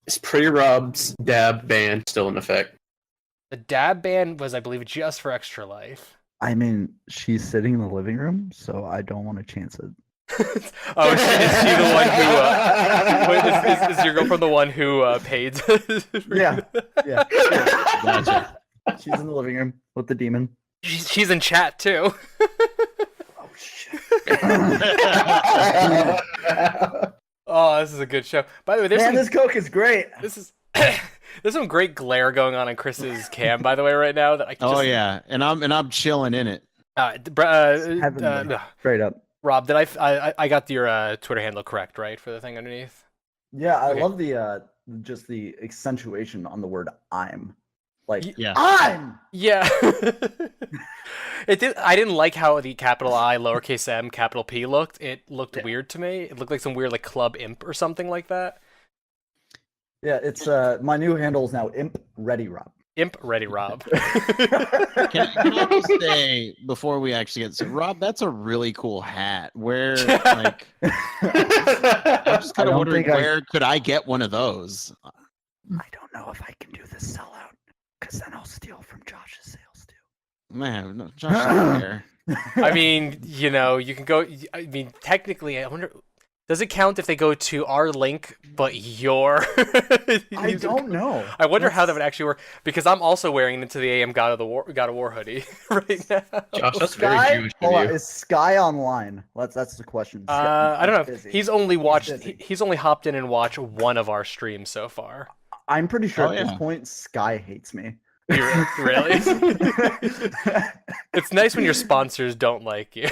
Is PrettyRob's dab ban still in effect? The dab ban was, I believe, just for Extra Life. I mean, she's sitting in the living room, so I don't want to chance it. Oh, is she the one who? Is your girlfriend the one who paid? Yeah. Gotcha. She's in the living room with the demon. She's in chat too. Oh shit! Oh, this is a good show. By the way, this Coke is great. There's some great glare going on Chris's cam, by the way, right now. That I can yeah, and I'm chilling in it. Straight up. Rob, did I got your Twitter handle correct, right, for the thing underneath? Yeah, I love the just the accentuation on the word "I'm." Like, yeah. I'm. Yeah. I didn't like how the capital I, lowercase m, capital P looked. It looked weird to me. It looked like some weird like club imp or something like that. Yeah, it's my new handle is now PrettyRob. PrettyRob. Can I just say before we actually get Rob, that's a really cool hat. Where like, I'm just kind of wondering where could I get one of those? I don't know if I can do this sellout because then I'll steal from Josh's sales too. Man, no, Josh not there. I mean, you can go. I mean, technically, I wonder. Does it count if they go to our link, but your? I don't know. I wonder how that would actually work because I'm also wearing Into the AM God of War hoodie right now. Josh, that's Sky? very Jewish of you. Is Sky online? That's the question. I don't know. Busy. He's only watched. He's only hopped in and watched one of our streams so far. I'm pretty sure at this point Sky hates me. Really? It's nice when your sponsors don't like you.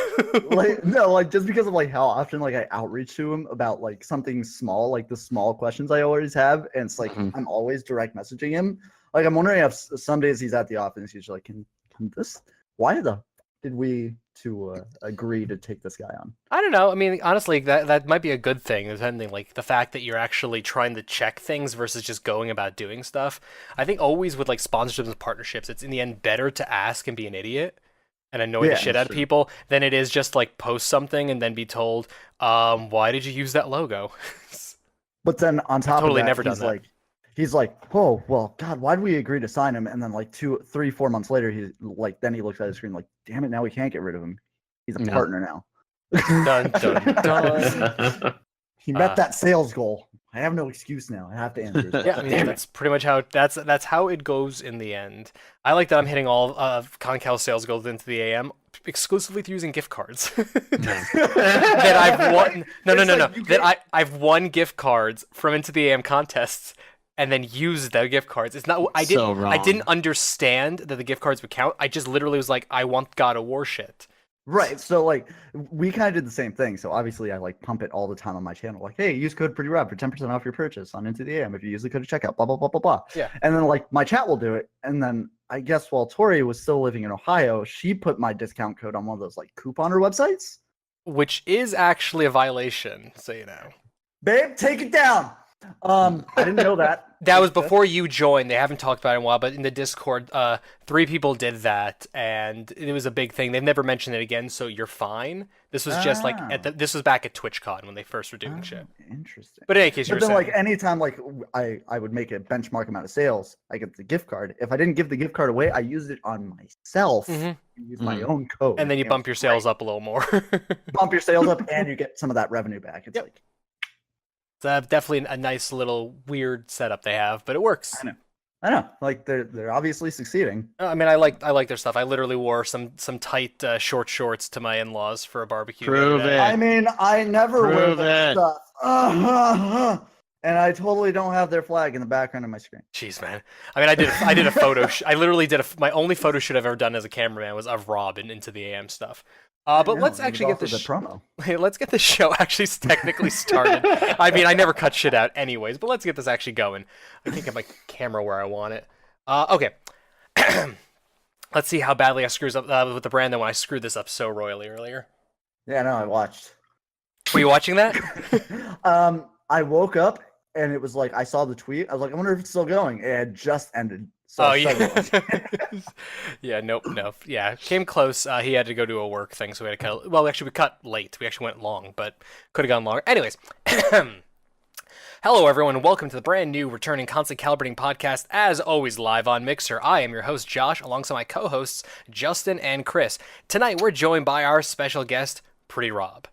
Just because of like how often like I outreach to him about like something small, like the small questions I always have, and it's like I'm always direct messaging him. Like I'm wondering if some days he's at the office, he's like, can this? Why did we agree to take this guy on? I don't know. I mean, honestly, that might be a good thing, depending like the fact that you're actually trying to check things versus just going about doing stuff. I think always with like sponsorships and partnerships, it's in the end better to ask and be an idiot and annoy the shit out of people than it is just like post something and then be told, why did you use that logo? But then on top totally of that, never done that. He's like, oh, well, God, why did we agree to sign him? And then like 2, 3, 4 months later, he looks at his screen like, damn it, now we can't get rid of him. He's a partner now. Dun, dun, dun. He met that sales goal. I have no excuse now. I have to answer. Yeah, I mean, that's pretty much how that's how it goes in the end. I like that I'm hitting all of ConCal sales goals into the AM exclusively through using gift cards. That I've won. No. That I've won gift cards from Into the AM contests. And then use the gift cards. It's not. I didn't understand that the gift cards would count. I just literally was like, I want God of War shit. Right. So like, we kind of did the same thing. So obviously, I like pump it all the time on my channel. Like, hey, use code PrettyRob for 10% off your purchase on Into the AM if you use the code at checkout. Blah blah blah blah blah. Yeah. And then like my chat will do it. And then I guess while Tori was still living in Ohio, she put my discount code on one of those like couponer websites, which is actually a violation. So you know, babe, take it down. I didn't know that. That was before you joined. They haven't talked about it in a while, but in the Discord, 3 people did that, and it was a big thing. They've never mentioned it again, so you're fine. This was just like this was back at TwitchCon when they first were doing shit. Interesting. But in any case, but then like anytime like I would make a benchmark amount of sales, I get the gift card. If I didn't give the gift card away, I used it on myself. Use my own code, and then you bump your sales up a little more. Bump your sales up, and you get some of that revenue back. It's like. It's definitely a nice little weird setup they have, but it works. I know. Like they're obviously succeeding. I mean, I like their stuff. I literally wore some tight short shorts to my in-laws for a barbecue. Prove it. I mean, I never wear that stuff. And I totally don't have their flag in the background of my screen. Jeez, man. I mean, I did a photo. I literally did my only photo shoot I've ever done as a cameraman was of Rob and Into the AM stuff. But let's actually get this promo. Let's get this show actually technically started. I mean, I never cut shit out anyways, but let's get this actually going. I can't get my camera where I want it. Okay. Let's see how badly I screws up with the Brandon when I screwed this up so royally earlier. Yeah, no, I watched. Were you watching that? I woke up and it was like I saw the tweet. I was like, I wonder if it's still going. It had just ended. So yeah. Yeah, nope. Yeah, came close. He had to go do a work thing, so we had to cut. Well, actually, we cut late. We actually went long, but could have gone longer. Anyways, Hello, everyone, and welcome to the brand new returning Constantly Calibrating Podcast, as always live on Mixer. I am your host, Josh, alongside my co-hosts, Justin and Chris. Tonight, we're joined by our special guest, PrettyRob.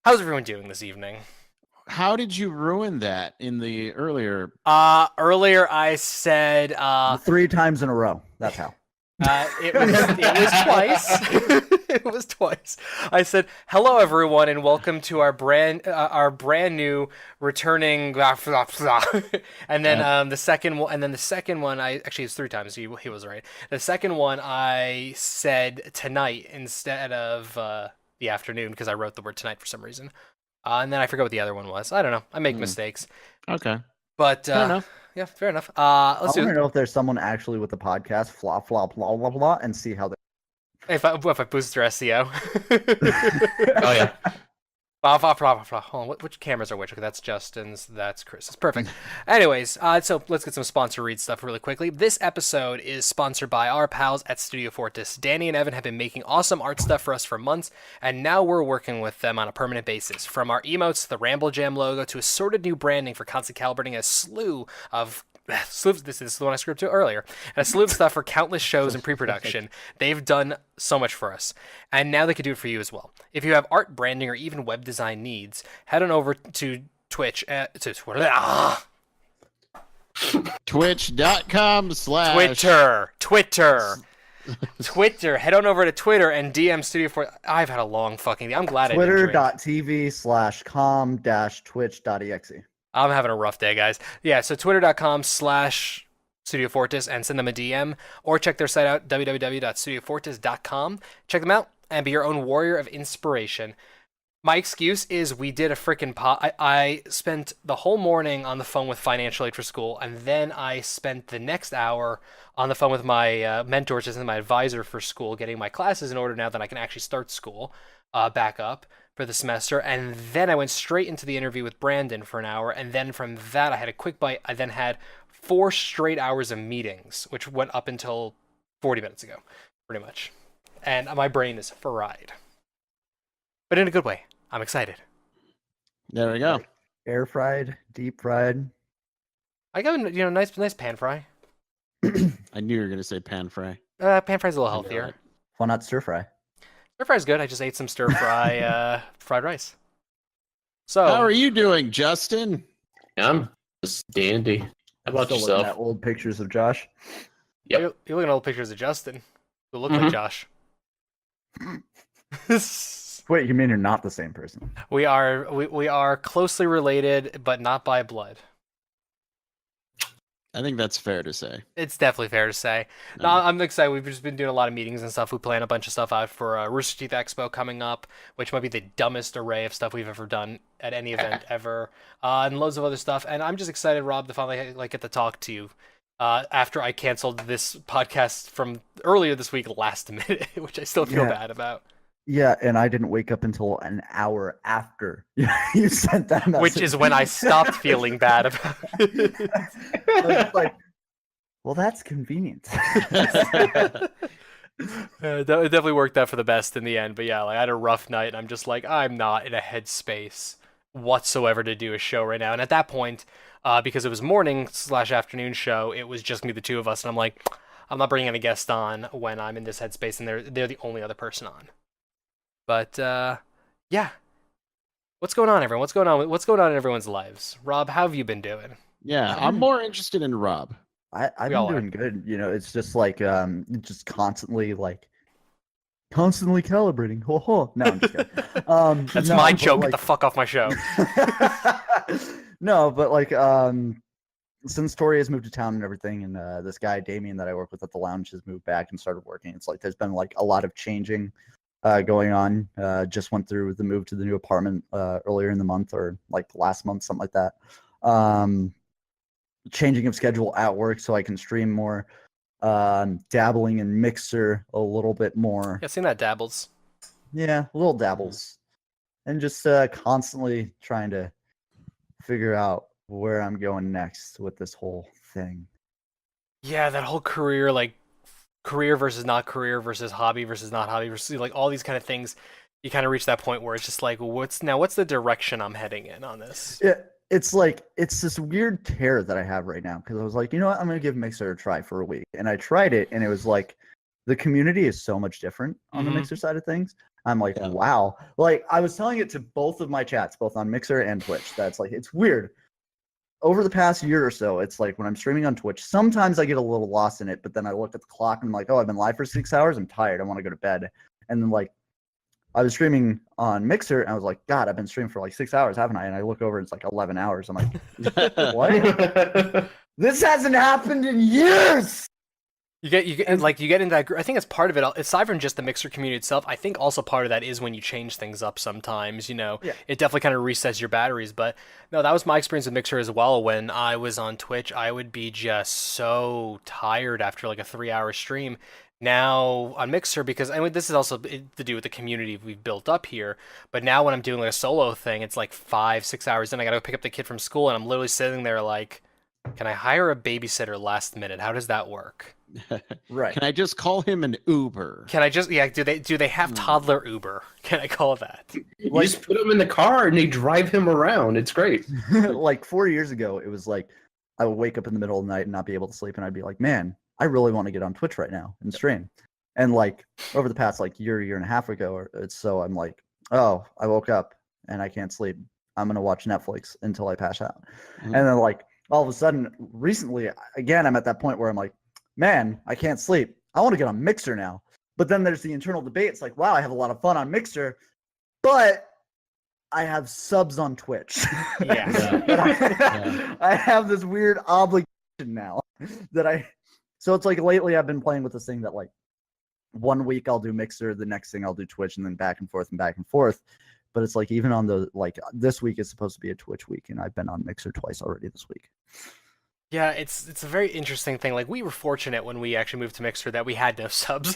How's everyone doing this evening? How did you ruin that in the earlier? Earlier I said 3 times in a row. That's how. It was twice. It was twice. I said, "Hello, everyone, and welcome to our brand new returning." Blah, blah, blah. And then the second one, I actually it's 3 times. He was right. The second one I said tonight instead of the afternoon because I wrote the word tonight for some reason. And then I forgot what the other one was. I don't know. I make mistakes. Okay. But Fair enough. Yeah, fair enough. I want to know if there's someone actually with the podcast, flop, flop, blah, blah, blah, and see how they. If I boost their SEO. Oh yeah. Hold on, which cameras are which? Okay, that's Justin's, that's Chris's. Perfect. Anyways, so let's get some sponsor read stuff really quickly. This episode is sponsored by our pals at Studio Fortis. Danny and Evan have been making awesome art stuff for us for months, and now we're working with them on a permanent basis. From our emotes to the Ramble Jam logo to assorted new branding for Constantly Calibrating, a slew of this is the one I scripted earlier, and a slew of stuff for countless shows and pre-production. They've done so much for us, and now they can do it for you as well. If you have art, branding, or even web design needs, head on over to Twitch Twitch.com/ Twitter. Head on over to Twitter and DM Studio for. I've had a long fucking. I'm glad I didn't drink. Twitter.tv/com-twitch.exe. I'm having a rough day, guys. Yeah, so twitter.com/Studio Fortis and send them a DM, or check their site out, www.studiofortis.com. Check them out and be your own warrior of inspiration. My excuse is we did a freaking I spent the whole morning on the phone with financial aid for school, and then I spent the next hour on the phone with my mentors and my advisor for school, getting my classes in order now that I can actually start school back up for the semester. And then I went straight into the interview with Brandon for an hour, and then from that I had a quick bite. I then had 4 straight hours of meetings, which went up until 40 minutes ago, pretty much. And my brain is fried. But in a good way. I'm excited. There we go. Air fried, deep fried. I got nice pan fry. I knew you were gonna say pan fry. Pan fry's a little healthier. Why not stir fry? Stir fry's good. I just ate some stir fry fried rice. So how are you doing, Justin? I'm just dandy. How about Still yourself? looking at old pictures of Josh. Yep. you're looking at old pictures of Justin, who look like Josh. Wait, you mean you're not the same person? We are closely related, but not by blood. I think that's fair to say. It's definitely fair to say. No, I'm excited. We've just been doing a lot of meetings and stuff. We plan a bunch of stuff out for Rooster Teeth Expo coming up, which might be the dumbest array of stuff we've ever done at any event ever, and loads of other stuff. And I'm just excited, Rob, to finally get to talk to you after I canceled this podcast from earlier this week last minute, which I still feel bad about. Yeah, and I didn't wake up until an hour after you sent that message. Which is when I stopped feeling bad about it. I was like, well, that's convenient. It definitely worked out for the best in the end. But yeah, I had a rough night, and I'm just like, I'm not in a headspace whatsoever to do a show right now. And at that point, because it was morning/afternoon show, it was just me, the two of us, and I'm like, I'm not bringing any guest on when I'm in this headspace, and they're the only other person on. But yeah, what's going on, everyone? What's going on in everyone's lives? Rob, how have you been doing? Yeah, I'm more interested in Rob. I've been doing good. It's just like just constantly calibrating. Ho ho. No, I'm just kidding. That's my joke. Get the fuck off my show. No, but since Tori has moved to town and everything, and this guy Damien that I work with at the lounge has moved back and started working, it's like there's been a lot of changing going on. Just went through the move to the new apartment earlier in the month, or last month, something like that. Changing of schedule at work so I can stream more. Dabbling in Mixer a little bit more. Yeah, seen that dabbles. Yeah, little dabbles. And just constantly trying to figure out where I'm going next with this whole thing. Yeah, that whole career versus not career versus hobby versus not hobby versus all these kind of things. You kind of reach that point where it's just what's the direction I'm heading in on this? Yeah, it's like it's this weird tear that I have right now because I was like, you know what, I'm gonna give Mixer a try for a week, and I tried it, and it was like the community is so much different on the Mixer side of things. I'm like, wow. Like I was telling it to both of my chats, both on Mixer and Twitch. That's like it's weird. Over the past year or so, it's like when I'm streaming on Twitch, sometimes I get a little lost in it, but then I look at the clock and I'm like, oh, I've been live for 6 hours. I'm tired. I want to go to bed. And then like I was streaming on Mixer and I was like, God, I've been streaming for like 6 hours, haven't I? And I look over, it's like 11 hours. I'm like, what? This hasn't happened in years. You get into that. I think it's part of it. Aside from just the Mixer community itself, I think also part of that is when you change things up. Sometimes, it definitely kind of resets your batteries. But no, that was my experience with Mixer as well. When I was on Twitch, I would be just so tired after like a 3-hour stream. Now on Mixer, because this is also to do with the community we've built up here. But now when I'm doing like a solo thing, it's like 5-6 hours. Then I got to pick up the kid from school, and I'm literally sitting there like, can I hire a babysitter last minute? How does that work? Right. Can I just call him an Uber? Can I just do they have toddler Uber? Can I call that? You just put him in the car and they drive him around. It's great. Like 4 years ago, it was like I would wake up in the middle of the night and not be able to sleep, and I'd be like, man, I really want to get on Twitch right now and stream. And like over the past like year and a half ago, I'm like, oh, I woke up and I can't sleep. I'm gonna watch Netflix until I pass out. And then like all of a sudden, recently, again, I'm at that point where I'm like, man, I can't sleep. I want to get on Mixer now. But then there's the internal debate. It's like, wow, I have a lot of fun on Mixer, but I have subs on Twitch. I have this weird obligation now so it's like lately I've been playing with this thing that like 1 week I'll do Mixer, the next thing I'll do Twitch, and then back and forth. But it's like even on the like this week is supposed to be a Twitch week, and I've been on Mixer twice already this week. Yeah, it's a very interesting thing. Like, we were fortunate when we actually moved to Mixer that we had no subs.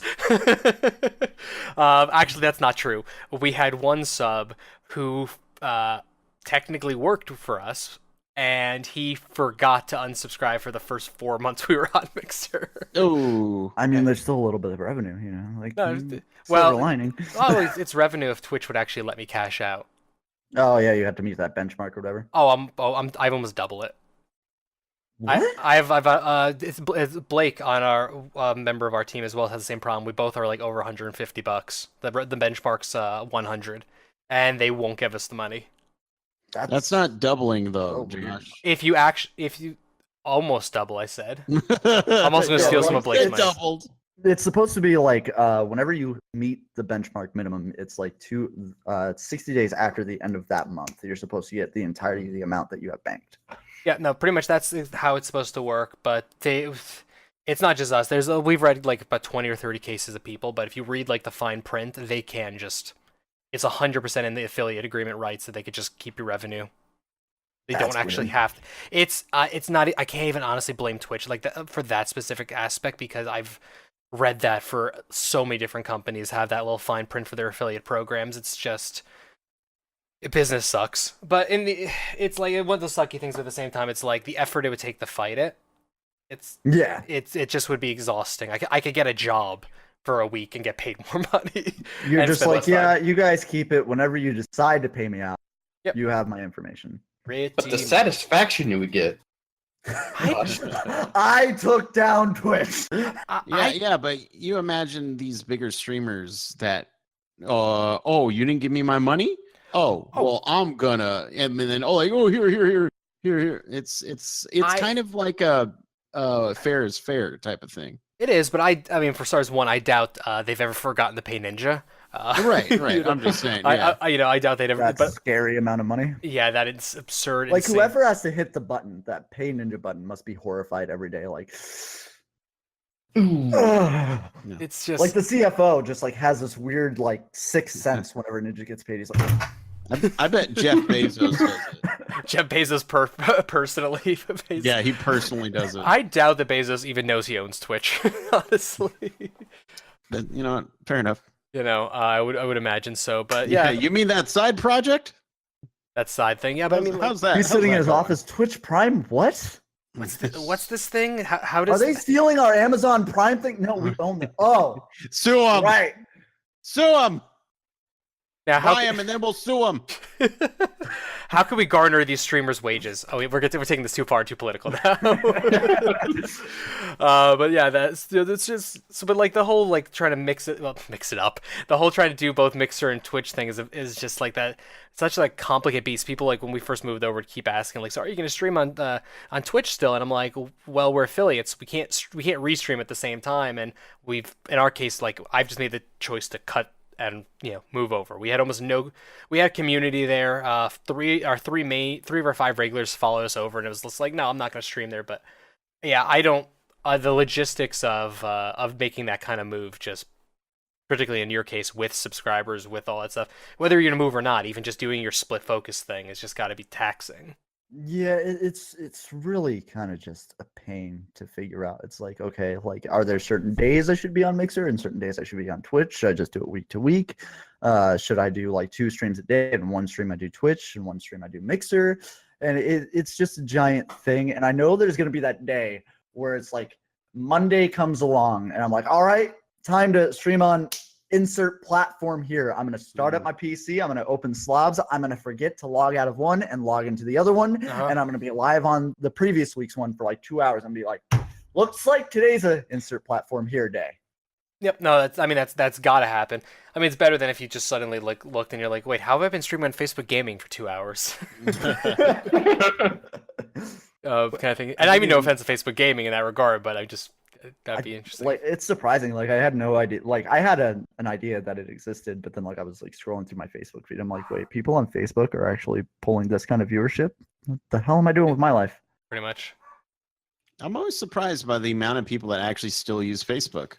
Actually, that's not true. We had one sub who technically worked for us, and he forgot to unsubscribe for the first 4 months we were on Mixer. Oh, I mean, there's still a little bit of revenue, like silver lining. Well, it's revenue if Twitch would actually let me cash out. Oh yeah, you have to meet that benchmark or whatever. I've almost double it. What? It's Blake on our member of our team as well has the same problem. We both are like over $150. The benchmark's 100, and they won't give us the money. That's not doubling though, Josh. If you almost double, I said. I'm also gonna steal some of Blake's money. Doubled. It's supposed to be like whenever you meet the benchmark minimum, it's like 60 days after the end of that month. You're supposed to get the entirety of the amount that you have banked. Yeah, no, pretty much that's how it's supposed to work. But it's not just us. We've read like about 20 or 30 cases of people, but if you read like the fine print, they can just. It's 100% in the affiliate agreement rights that they could just keep your revenue. They don't actually have to. It's not. I can't even honestly blame Twitch like that for that specific aspect because I've read that for so many different companies have that little fine print for their affiliate programs. It's just. Business sucks, but it's like one of those sucky things. But at the same time, it's like the effort it would take to fight it. It just would be exhausting. I could get a job for a week and get paid more money. You're just like, yeah, you guys keep it. Whenever you decide to pay me out, you have my information. But the satisfaction you would get. I took down Twitch. Yeah, but you imagine these bigger streamers that, you didn't give me my money. Oh, well, I'm gonna, and then here. It's kind of like a fair is fair type of thing. It is, but I mean, for stars one, I doubt they've ever forgotten to pay Ninja. Right. I'm just saying. Yeah. I doubt they'd ever. That's a scary amount of money. Yeah, that it's absurd. Like whoever has to hit the button, that pay Ninja button, must be horrified every day. Like. It's just like the CFO just like has this weird like sixth sense whenever Ninja gets paid. He's like, I bet Jeff Bezos does it. Jeff Bezos personally. Yeah, he personally does it. I doubt that Bezos even knows he owns Twitch. Honestly, but you know what? Fair enough. I would imagine so. But yeah, you mean that side project? That side thing, yeah. But I mean, how's that? He's sitting in his office. Twitch Prime, what? What's this thing? How does? Are they stealing our Amazon Prime thing? No, we own them. Oh, sue them. Right. Sue them. Now, Buy him and then we'll sue him. how can we garner these streamers' wages? Oh, we're taking this too far, too political now. But yeah, that's just so. But like the whole like trying to mix it up. The whole trying to do both Mixer and Twitch thing is just like that. Such like complicated beast. People like when we first moved over keep asking like, so are you going to stream on Twitch still? And I'm like, well, we're affiliates. We can't restream at the same time. And in our case, like I've just made the choice to cut and move over. We had community there. Three of our 5 regulars followed us over, and it was just like, no, I'm not going to stream there. But yeah, I don't. The logistics of making that kind of move, just particularly in your case with subscribers, with all that stuff, whether you're going to move or not, even just doing your split focus thing has just got to be taxing. Yeah, it's really kind of just a pain to figure out. It's like, okay, like, are there certain days I should be on Mixer and certain days I should be on Twitch? Should I just do it week to week? Should I do like 2 streams a day, and one stream I do Twitch and one stream I do Mixer? And it's just a giant thing. And I know there's going to be that day where it's like Monday comes along and I'm like, all right, time to stream on insert platform here. I'm going to start up my PC. I'm going to open slobs. I'm going to forget to log out of one and log into the other one. And I'm going to be live on the previous week's one for like 2 hours and be like, looks like today's a insert platform here day. Yep. No, that's got to happen. I mean, it's better than if you just suddenly like looked and you're like, wait, how have I been streaming on Facebook Gaming for 2 hours? Kind of thing. And I mean, no offense to Facebook Gaming in that regard, but that'd be interesting. Like, it's surprising. Like, I had no idea. Like, I had an idea that it existed, but then like I was like scrolling through my Facebook feed. I'm like, wait, people on Facebook are actually pulling this kind of viewership? What the hell am I doing with my life? Pretty much. I'm always surprised by the amount of people that actually still use Facebook.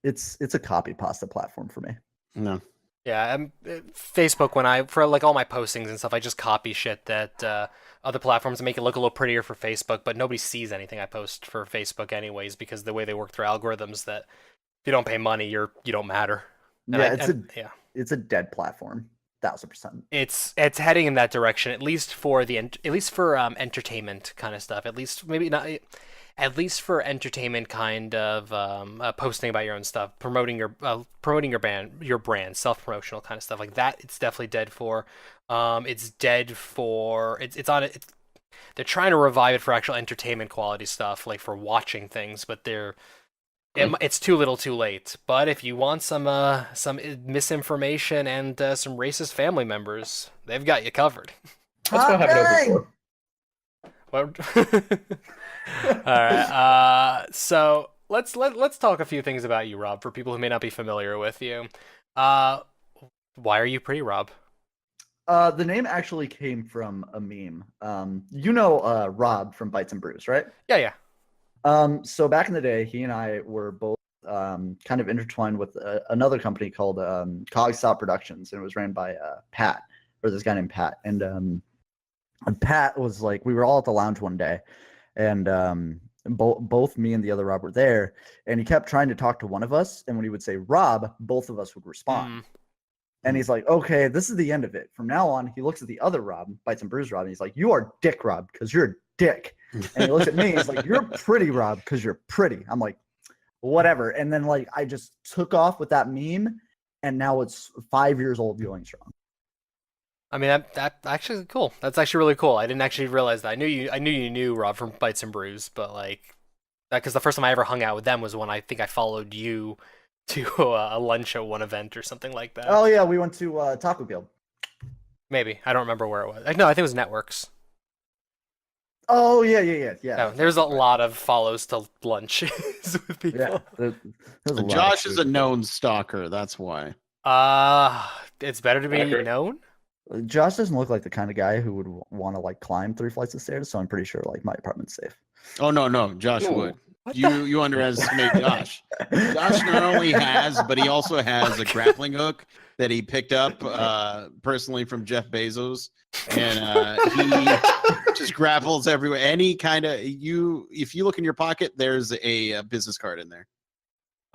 It's a copy pasta platform for me. No. Yeah, Facebook, for like all my postings and stuff, I just copy shit that other platforms make it look a little prettier for Facebook, but nobody sees anything I post for Facebook anyways, because the way they work through algorithms, that if you don't pay money, you don't matter. It's a dead platform, 1000%. It's heading in that direction, at least for entertainment kind of stuff. At least maybe not. At least for entertainment kind of posting about your own stuff, promoting your brand, self-promotional kind of stuff like that. It's definitely dead for. It's dead for. They're trying to revive it for actual entertainment quality stuff, like for watching things, but it's too little, too late. But if you want some misinformation and some racist family members, they've got you covered. That's what happened over before. What? All right. So let's talk a few things about you, Rob, for people who may not be familiar with you. Why are you PrettyRob? The name actually came from a meme. Rob from Bites and Brews, right? Yeah. So back in the day, he and I were both kind of intertwined with another company called Cogstop Productions, and it was ran by Pat, or this guy named Pat. And Pat was like, we were all at the lounge one day, and both me and the other Rob were there, and he kept trying to talk to one of us, and when he would say Rob, both of us would respond. And he's like, okay, this is the end of it. From now on, he looks at the other Rob, Bites and Brews Rob, and he's like, you are Dick Rob, because you're a dick. And he looks at me, he's like, you're Pretty Rob, because you're pretty. I'm like, whatever. And then like I just took off with that meme, and now it's 5 years old going strong. I mean, that actually is cool. That's actually really cool. I didn't actually realize that. I knew you knew Rob from Bites and Brews, but like that, because the first time I ever hung out with them was when I think I followed you to a lunch at one event or something like that. Oh yeah, we went to Taco Guild. Maybe. I don't remember where it was. No, I think it was Networks. Oh yeah. No, there's a lot of follows to lunch with people. Yeah, Josh is a known stalker. That's why. It's better to be known. Josh doesn't look like the kind of guy who would want to like climb 3 flights of stairs, so I'm pretty sure like my apartment's safe. Oh no, Josh would. You underestimate Josh. Josh not only has, but he also has a grappling hook that he picked up personally from Jeff Bezos, and he just grapples everywhere. Any kind of if you look in your pocket, there's a business card in there.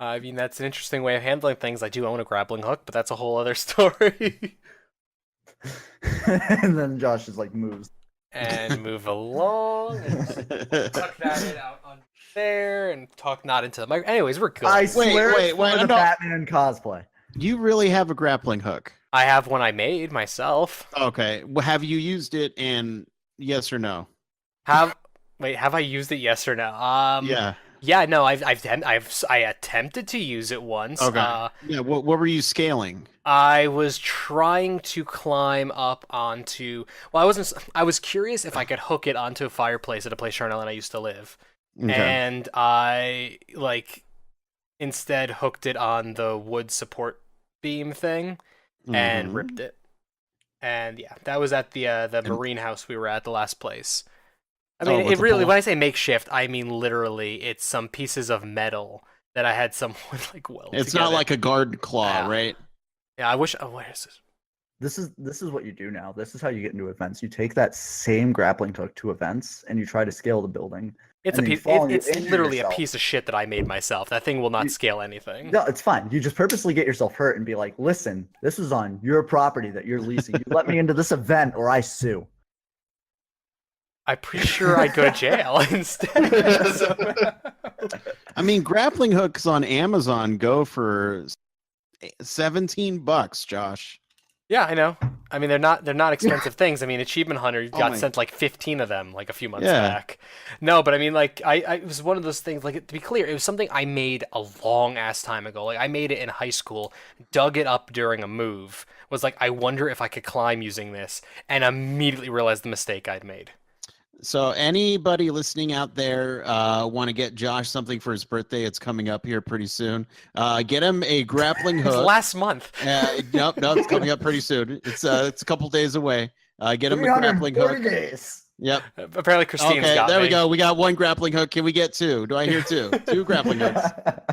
I mean, that's an interesting way of handling things. I do own a grappling hook, but that's a whole other story. And then Josh just like moves and move along and tuck that out on there and talk not into the mic. Anyways, we're good. I swear wait, the Batman cosplay. You really have a grappling hook? I have one I made myself. Okay. Well, have you used it? And yes or no? Have I used it? Yes or no? Yeah. Yeah, no, I attempted to use it once. Okay. Yeah. What were you scaling? I was trying to climb up onto. Well, I was curious if I could hook it onto a fireplace at a place Charnel and I used to live, Okay. and I instead hooked it on the wood support beam thing and ripped it. And yeah, that was at the marine house we were at, the last place. I mean, it really, when I say makeshift, I mean literally it's some pieces of metal that I had someone weld It's together. not like a garden claw, right? Yeah, I wish. Oh, what is this? This is what you do now. This is how you get into events. You take that same grappling hook to events and you try to scale the building. It's and a piece. It's literally a piece of shit that I made myself. That thing will not scale anything. No, it's fine. You just purposely get yourself hurt and be like, listen, this is on your property that you're leasing. You let me into this event or I sue. I'm pretty sure I'd go to jail instead. I mean, grappling hooks on Amazon go for $17, Josh. Yeah, I know. I mean, they're not expensive things. I mean, Achievement Hunter got sent 15 of them a few months back. No, but I mean, it was one of those things. To be clear, it was something I made a long ass time ago. I made it in high school, dug it up during a move. Was I wonder if I could climb using this, and immediately realized the mistake I'd made. So anybody listening out there want to get Josh something for his birthday? It's coming up here pretty soon. Get him a grappling hook. It's last month. No, it's coming up pretty soon. It's a couple days away. Get him a grappling hook. Days. Yep. Apparently Christine's got there me. we go. We got one grappling hook. Can we get two? Do I hear two? Two grappling hooks.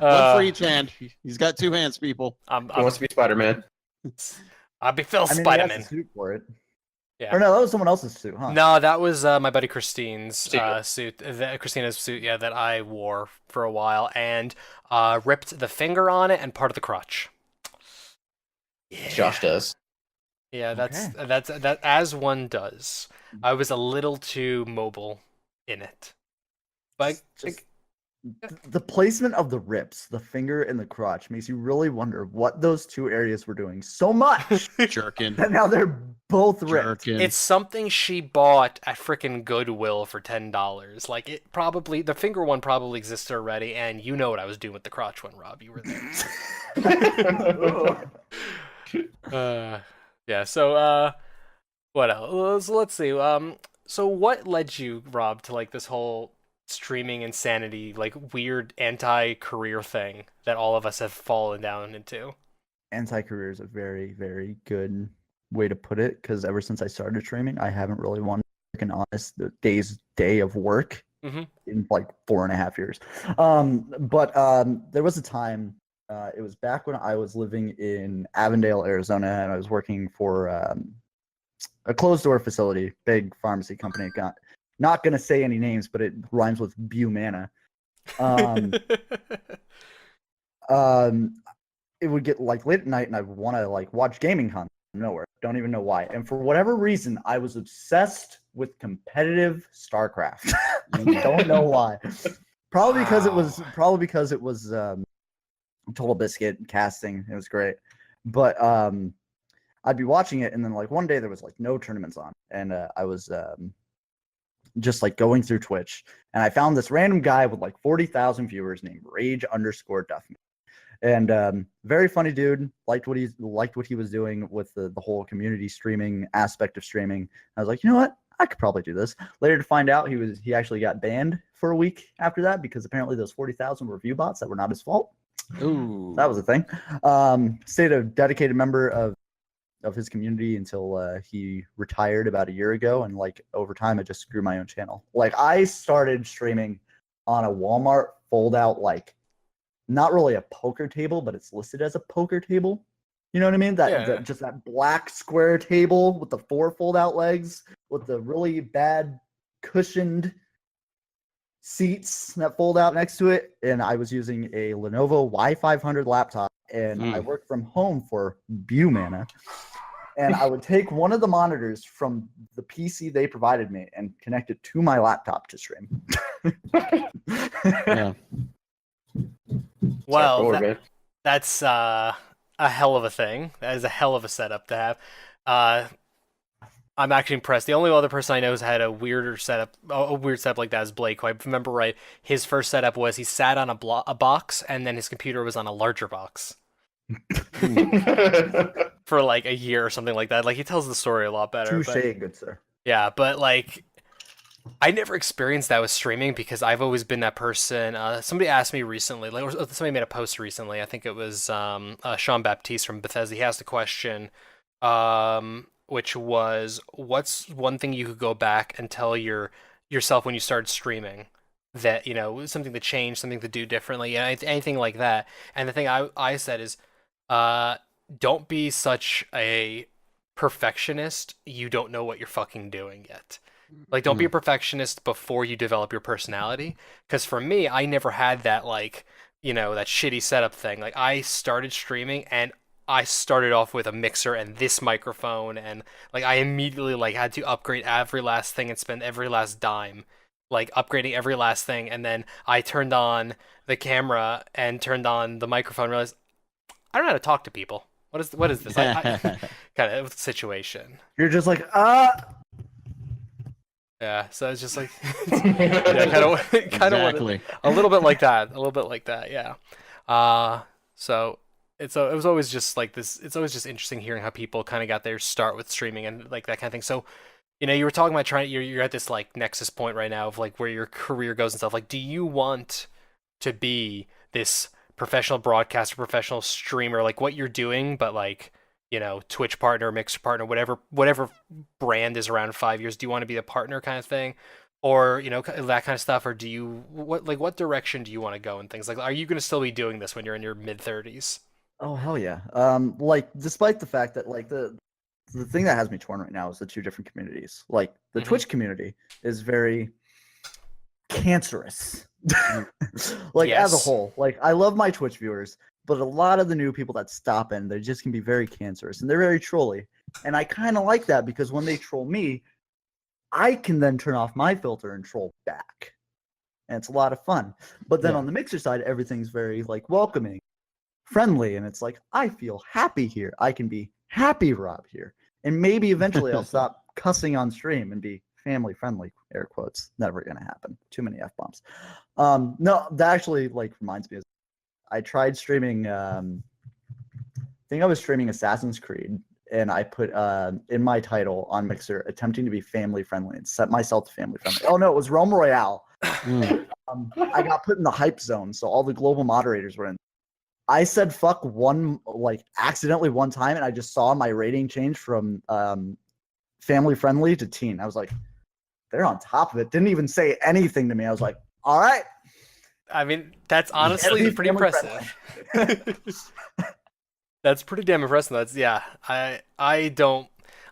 One for each hand. He's got two hands, people. He wants to be Spider-Man. I'll be Phil He has Spider-Man. a suit for it. Yeah. Or no, that was someone else's suit, huh? No, that was my buddy Christine's suit. Christina's suit, yeah, that I wore for a while, and ripped the finger on it and part of the crotch. Yeah. Josh does. Yeah, that's as one does. I was a little too mobile in it, but the placement of the rips, the finger and the crotch, makes you really wonder what those two areas were doing so much. Jerkin. And now they're both ripped. Jerkin. It's something she bought at frickin' Goodwill for $10. The finger one probably existed already, and you know what I was doing with the crotch one, Rob. You were there. Yeah. So, what else? Let's see. So what led you, Rob, to this whole streaming insanity, weird anti-career thing that all of us have fallen down into? Anti-career is a very, very good way to put it, because ever since I started streaming, I haven't really wanted an honest day of work in 4.5 years. But there was a time, it was back when I was living in Avondale, Arizona, and I was working for a closed-door facility, big pharmacy company. Not going to say any names, but it rhymes with Bumana. It would get late at night and I'd want to watch gaming content from nowhere. Don't even know why. And for whatever reason, I was obsessed with competitive StarCraft. Don't know why. Probably because it was Total Biscuit casting. It was great. But I'd be watching it, and then one day there was no tournaments on, and I was just going through Twitch, and I found this random guy with 40,000 viewers named Rage_Duffman. And very funny dude. Liked what he was doing with the whole community streaming aspect of streaming. I was like, you know what? I could probably do this. Later to find out he actually got banned for a week after that, because apparently those 40,000 were view bots that were not his fault. Ooh. That was a thing. Stayed a dedicated member of his community until he retired about a year ago, and over time I just grew my own channel. I started streaming on a Walmart fold out, not really a poker table, but it's listed as a poker table. You know what I mean? Just that black square table with the 4 fold out legs with the really bad cushioned seats that fold out next to it. And I was using a Lenovo Y500 laptop, and I worked from home for Bumana. And I would take one of the monitors from the PC they provided me and connect it to my laptop to stream. Yeah. Well, that's a hell of a thing. That is a hell of a setup to have. I'm actually impressed. The only other person I know who's had a weird setup like that is Blake. Who I remember right, his first setup was he sat on a box, and then his computer was on a larger box for like a year or something like that. Like he tells the story a lot better. Touché, good sir. Yeah, but like I never experienced that with streaming because I've always been that person. Somebody asked me recently, like, or somebody made a post recently. I think it was Sean Baptiste from Bethesda. He asked a question. Which was, what's one thing you could go back and tell yourself when you started streaming that, you know, something to change, something to do differently, anything like that. And the thing I said is, don't be such a perfectionist. You don't know what you're fucking doing yet. Like, don't be a perfectionist before you develop your personality. Because for me, I never had that, like, you know, that shitty setup thing. Like, I started streaming and I started off with a mixer and this microphone, and like I immediately like had to upgrade every last thing and spend every last dime like upgrading every last thing. And then I turned on the camera and turned on the microphone and realized I don't know how to talk to people. What is this kind of situation? You're just like, Yeah, so it's just like yeah, kind of a little bit like that, yeah. So it was always just like this. It's always just interesting hearing how people kind of got their start with streaming and like that kind of thing. So, you know, you were talking about you're at this like nexus point right now of like where your career goes and stuff. Like, do you want to be this professional broadcaster, professional streamer, like what you're doing, but like, you know, Twitch partner, Mixer partner, whatever brand is around in 5 years? Do you want to be a partner kind of thing? Or, you know, that kind of stuff? Or do you, what direction do you want to go and things? Like, are you going to still be doing this when you're in your mid-30s? oh hell yeah. Like despite the fact that like the thing that has me torn right now is the two different communities. Like the Twitch community is very cancerous. Like as a whole. Like I love my Twitch viewers, but a lot of the new people that stop in, they just can be very cancerous and they're very trolly. And I kind of like that because when they troll me, I can then turn off my filter and troll back. And it's a lot of fun. But then on the Mixer side, everything's very like welcoming, friendly, and it's like I feel happy here. I can be happy Rob here. And maybe eventually I'll stop cussing on stream and be family friendly, air quotes. Never gonna happen. Too many F-bombs. No, that actually like reminds me of I tried streaming I think I was streaming Assassin's Creed, and I put in my title on Mixer attempting to be family friendly and set myself to family friendly. Oh no, it was Realm Royale. I got put in the hype zone, so all the global moderators were in. I said fuck accidentally one time, and I just saw my rating change from family friendly to teen. I was like, they're on top of it. Didn't even say anything to me. I was like, all right. I mean, that's honestly pretty impressive. That's pretty damn impressive. That's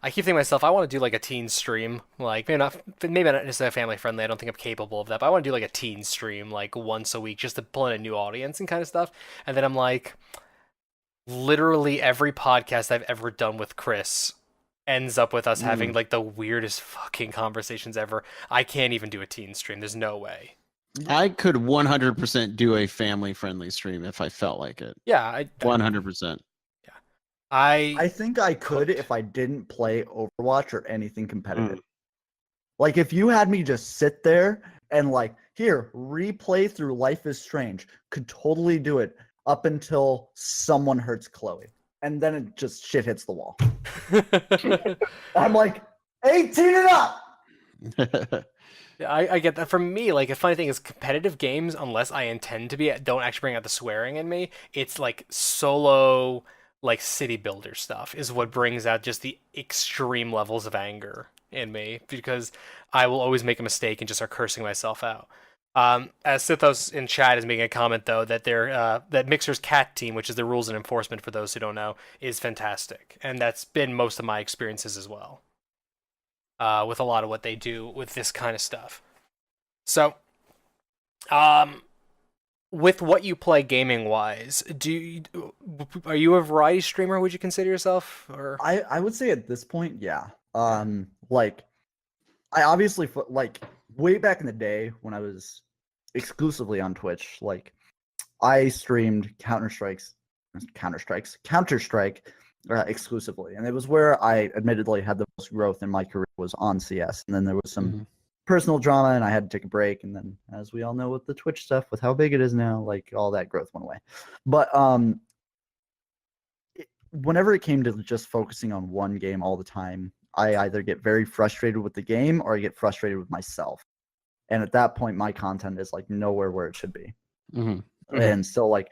I keep thinking to myself, I want to do like a teen stream, like maybe not necessarily family friendly. I don't think I'm capable of that, but I want to do like a teen stream like once a week just to pull in a new audience and kind of stuff. And then I'm like, literally every podcast I've ever done with Chris ends up with us having like the weirdest fucking conversations ever. I can't even do a teen stream. There's no way. I could 100% do a family friendly stream if I felt like it. Yeah, 100%. I think I could if I didn't play Overwatch or anything competitive. Like if you had me just sit there and like, here, replay through Life is Strange, could totally do it up until someone hurts Chloe. And then it just shit hits the wall. I'm like, 18 and up! I get that. For me, like, a funny thing is competitive games, unless I intend to be, don't actually bring out the swearing in me. It's like solo, like city builder stuff is what brings out just the extreme levels of anger in me, because I will always make a mistake and just start cursing myself out. As Sithos in chat is making a comment though that that Mixer's cat team, which is the rules and enforcement for those who don't know, is fantastic, and that's been most of my experiences as well. With a lot of what they do with this kind of stuff. So, with what you play gaming-wise, are you a variety streamer, would you consider yourself? Or I would say at this point, yeah. Like, I obviously, like, way back in the day when I was exclusively on Twitch, like, I streamed Counter-Strike's Counter-Strike exclusively, and it was where I admittedly had the most growth in my career was on CS, and then there was some personal drama, and I had to take a break, and then as we all know with the Twitch stuff, with how big it is now, like all that growth went away. But whenever it came to just focusing on one game all the time, I either get very frustrated with the game or I get frustrated with myself. And at that point, my content is like nowhere where it should be. And so like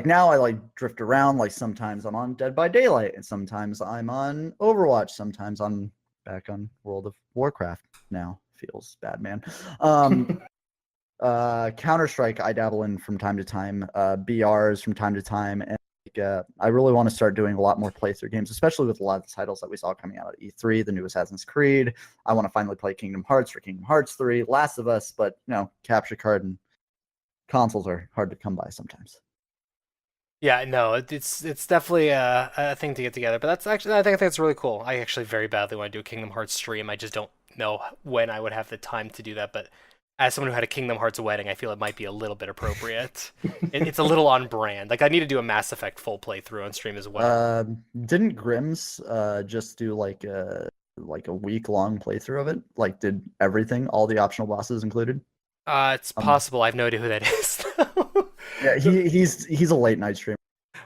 now I like drift around. Like sometimes I'm on Dead by Daylight, and sometimes I'm on Overwatch. Sometimes I'm back on World of Warcraft now. Feels bad, man. Counter-Strike I dabble in from time to time. BRs from time to time. And I really want to start doing a lot more playthrough games, especially with a lot of the titles that we saw coming out at E3, the new Assassin's Creed. I want to finally play Kingdom Hearts for Kingdom Hearts 3, Last of Us, but capture card and consoles are hard to come by sometimes. Yeah, no, it's definitely a thing to get together, but that's actually I think it's really cool. I actually very badly want to do a Kingdom Hearts stream. I just don't know when I would have the time to do that, but as someone who had a Kingdom Hearts wedding, I feel it might be a little bit appropriate. It's a little on brand. Like I need to do a Mass Effect full playthrough on stream as well. Didn't Grimm's just do like a week-long playthrough of it? Like did everything, all the optional bosses included? It's possible. I have no idea who that is. Yeah, he's a late night streamer.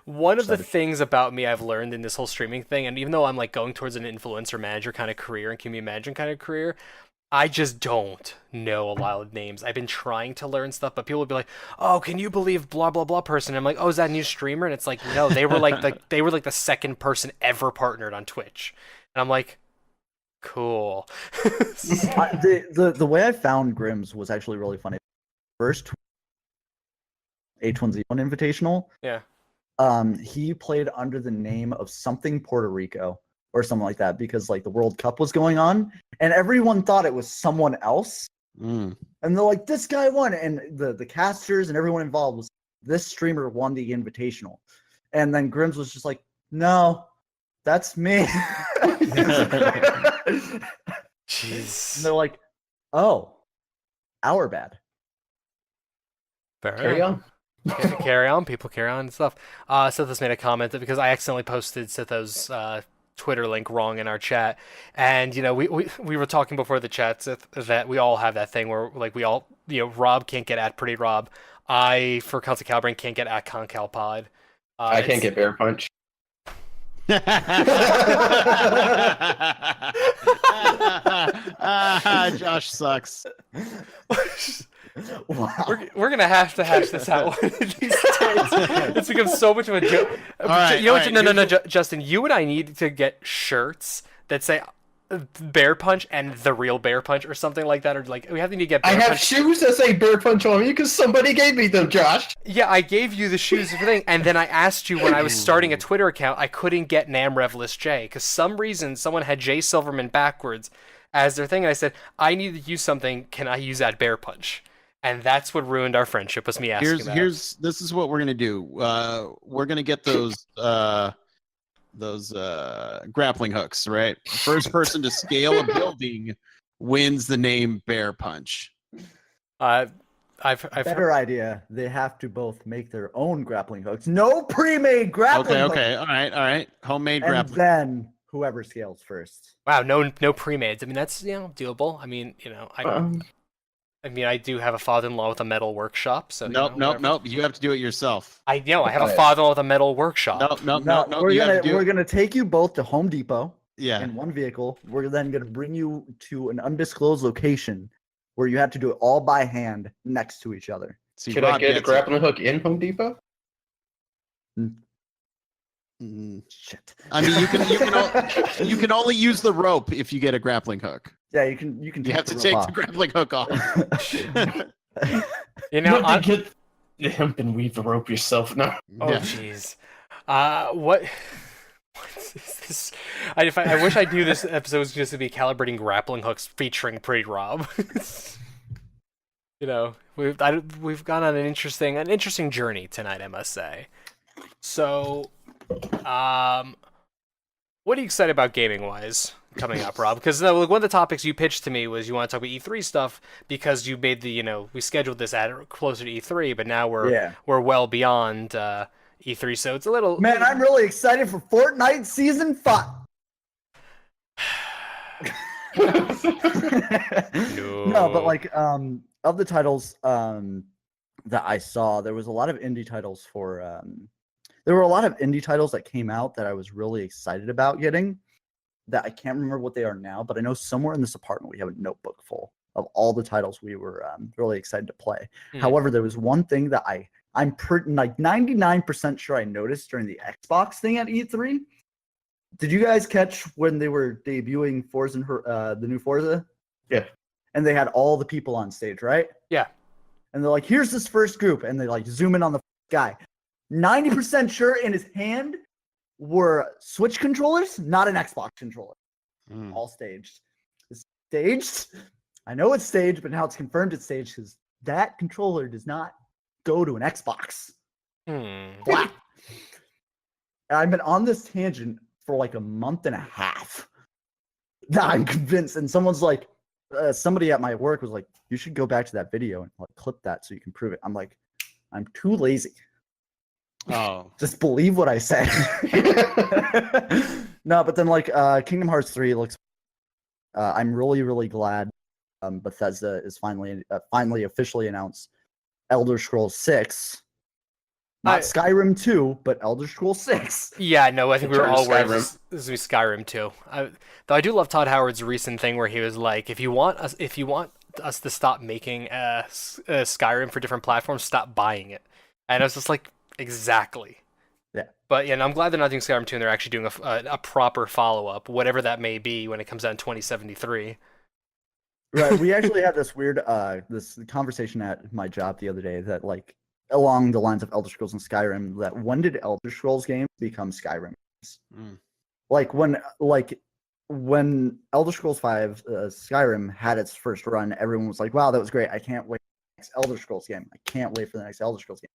One of the things about me I've learned in this whole streaming thing, and even though I'm like going towards an influencer manager kind of career and community management kind of career, I just don't know a lot of names. I've been trying to learn stuff, but people will be like, "Oh, can you believe blah blah blah person?" And I'm like, "Oh, is that a new streamer?" And it's like, no, they were like the second person ever partnered on Twitch, and I'm like, cool. The way I found Grimm's was actually really funny. First H1Z1 Invitational. Yeah. He played under the name of something Puerto Rico or something like that because like the World Cup was going on and everyone thought it was someone else. And they're like, this guy won. And the casters and everyone involved was this streamer won the Invitational. And then Grimm's was just like, no, that's me. Jeez. And they're like, oh, our bad. Carry on. Carry on, people carry on and stuff. Seth has made a comment that because I accidentally posted Seth's Twitter link wrong in our chat, and we were talking before the chat, Seth, that we all have that thing where like we all Rob can't get at PrettyRob. I for Constantly Calibrating can't get at ConCalPod. I can't get Bear Punch. Josh sucks. Wow. We're gonna have to hash this out one of these days. It's become so much of a joke. No, Justin, you and I need to get shirts that say Bear Punch and the real Bear Punch or something like that, or like we have to get. Bear I have Punch. shoes that say Bear Punch on me because somebody gave me them, Josh. Yeah, I gave you the shoes and everything, and then I asked you when I was starting a Twitter account, I couldn't get Namrevless J because some reason someone had Jay Silverman backwards as their thing, and I said I need to use something. Can I use that Bear Punch? And that's what ruined our friendship, was me asking that. This is what we're gonna do. We're gonna get those grappling hooks, right? First person to scale a building wins the name Bear Punch. I've Better idea. They have to both make their own grappling hooks. No pre-made grappling hooks. Okay. All right. Homemade And grappling. then whoever scales first. Wow, no pre-mades. I mean, that's doable. I mean, I do have a father-in-law with a metal workshop, so Nope. You have to do it yourself. I have a father-in-law with a metal workshop. No. We're gonna take you both to Home Depot. Yeah. In one vehicle. We're then gonna bring you to an undisclosed location where you have to do it all by hand next to each other. See, Should I get a grappling hook in Home Depot? Shit. I mean, you can only use the rope if you get a grappling hook. Yeah, you can. You have to take the grappling hook off. I get the hemp and weave the rope yourself now. Oh jeez. What is this? I wish I knew this episode was just to be calibrating grappling hooks featuring PrettyRob. We've gone on an interesting journey tonight, I must say. So, what are you excited about gaming wise coming up, Rob? Because one of the topics you pitched to me was you want to talk about E3 stuff because you made we scheduled this at closer to E3, but now we're well beyond E3, so it's a little. Man, I'm really excited for Fortnite Season 5. No, but like of the titles that I saw, there was a lot of indie titles for there were a lot of indie titles that came out that I was really excited about getting, that I can't remember what they are now, but I know somewhere in this apartment we have a notebook full of all the titles we were really excited to play. However, there was one thing that I'm pretty like 99% sure I noticed during the Xbox thing at E3. Did you guys catch when they were debuting Forza and the new Forza? Yeah. And they had all the people on stage, right? Yeah. And they're like, here's this first group. And they like zoom in on the guy. 90% sure in his hand were Switch controllers, not an Xbox controller. All staged. It's staged. I know it's staged, but now it's confirmed it's staged because that controller does not go to an Xbox. Black. And I've been on this tangent for like a month and a half. That I'm convinced. And someone's like, somebody at my work was like, you should go back to that video and like clip that so you can prove it. I'm like, I'm too lazy. Oh, Just believe what I say. No, but then like Kingdom Hearts 3 looks. I'm really, really glad Bethesda is finally officially announced Elder Scrolls 6. Not Skyrim 2, but Elder Scrolls 6. Yeah, no, I think we were all worried Skyrim. this was Skyrim too. Though I do love Todd Howard's recent thing where he was like, if you want us to stop making Skyrim for different platforms, stop buying it. And I was just like, exactly. Yeah. But yeah, and I'm glad they're not doing Skyrim 2 and they're actually doing a proper follow-up, whatever that may be when it comes out in 2073. Right. We actually had this weird this conversation at my job the other day that like along the lines of Elder Scrolls and Skyrim, that when did Elder Scrolls games become Skyrim games? Like when Elder Scrolls 5 Skyrim had its first run, everyone was like, wow, that was great. I can't wait for the next Elder Scrolls game. I can't wait for the next Elder Scrolls game.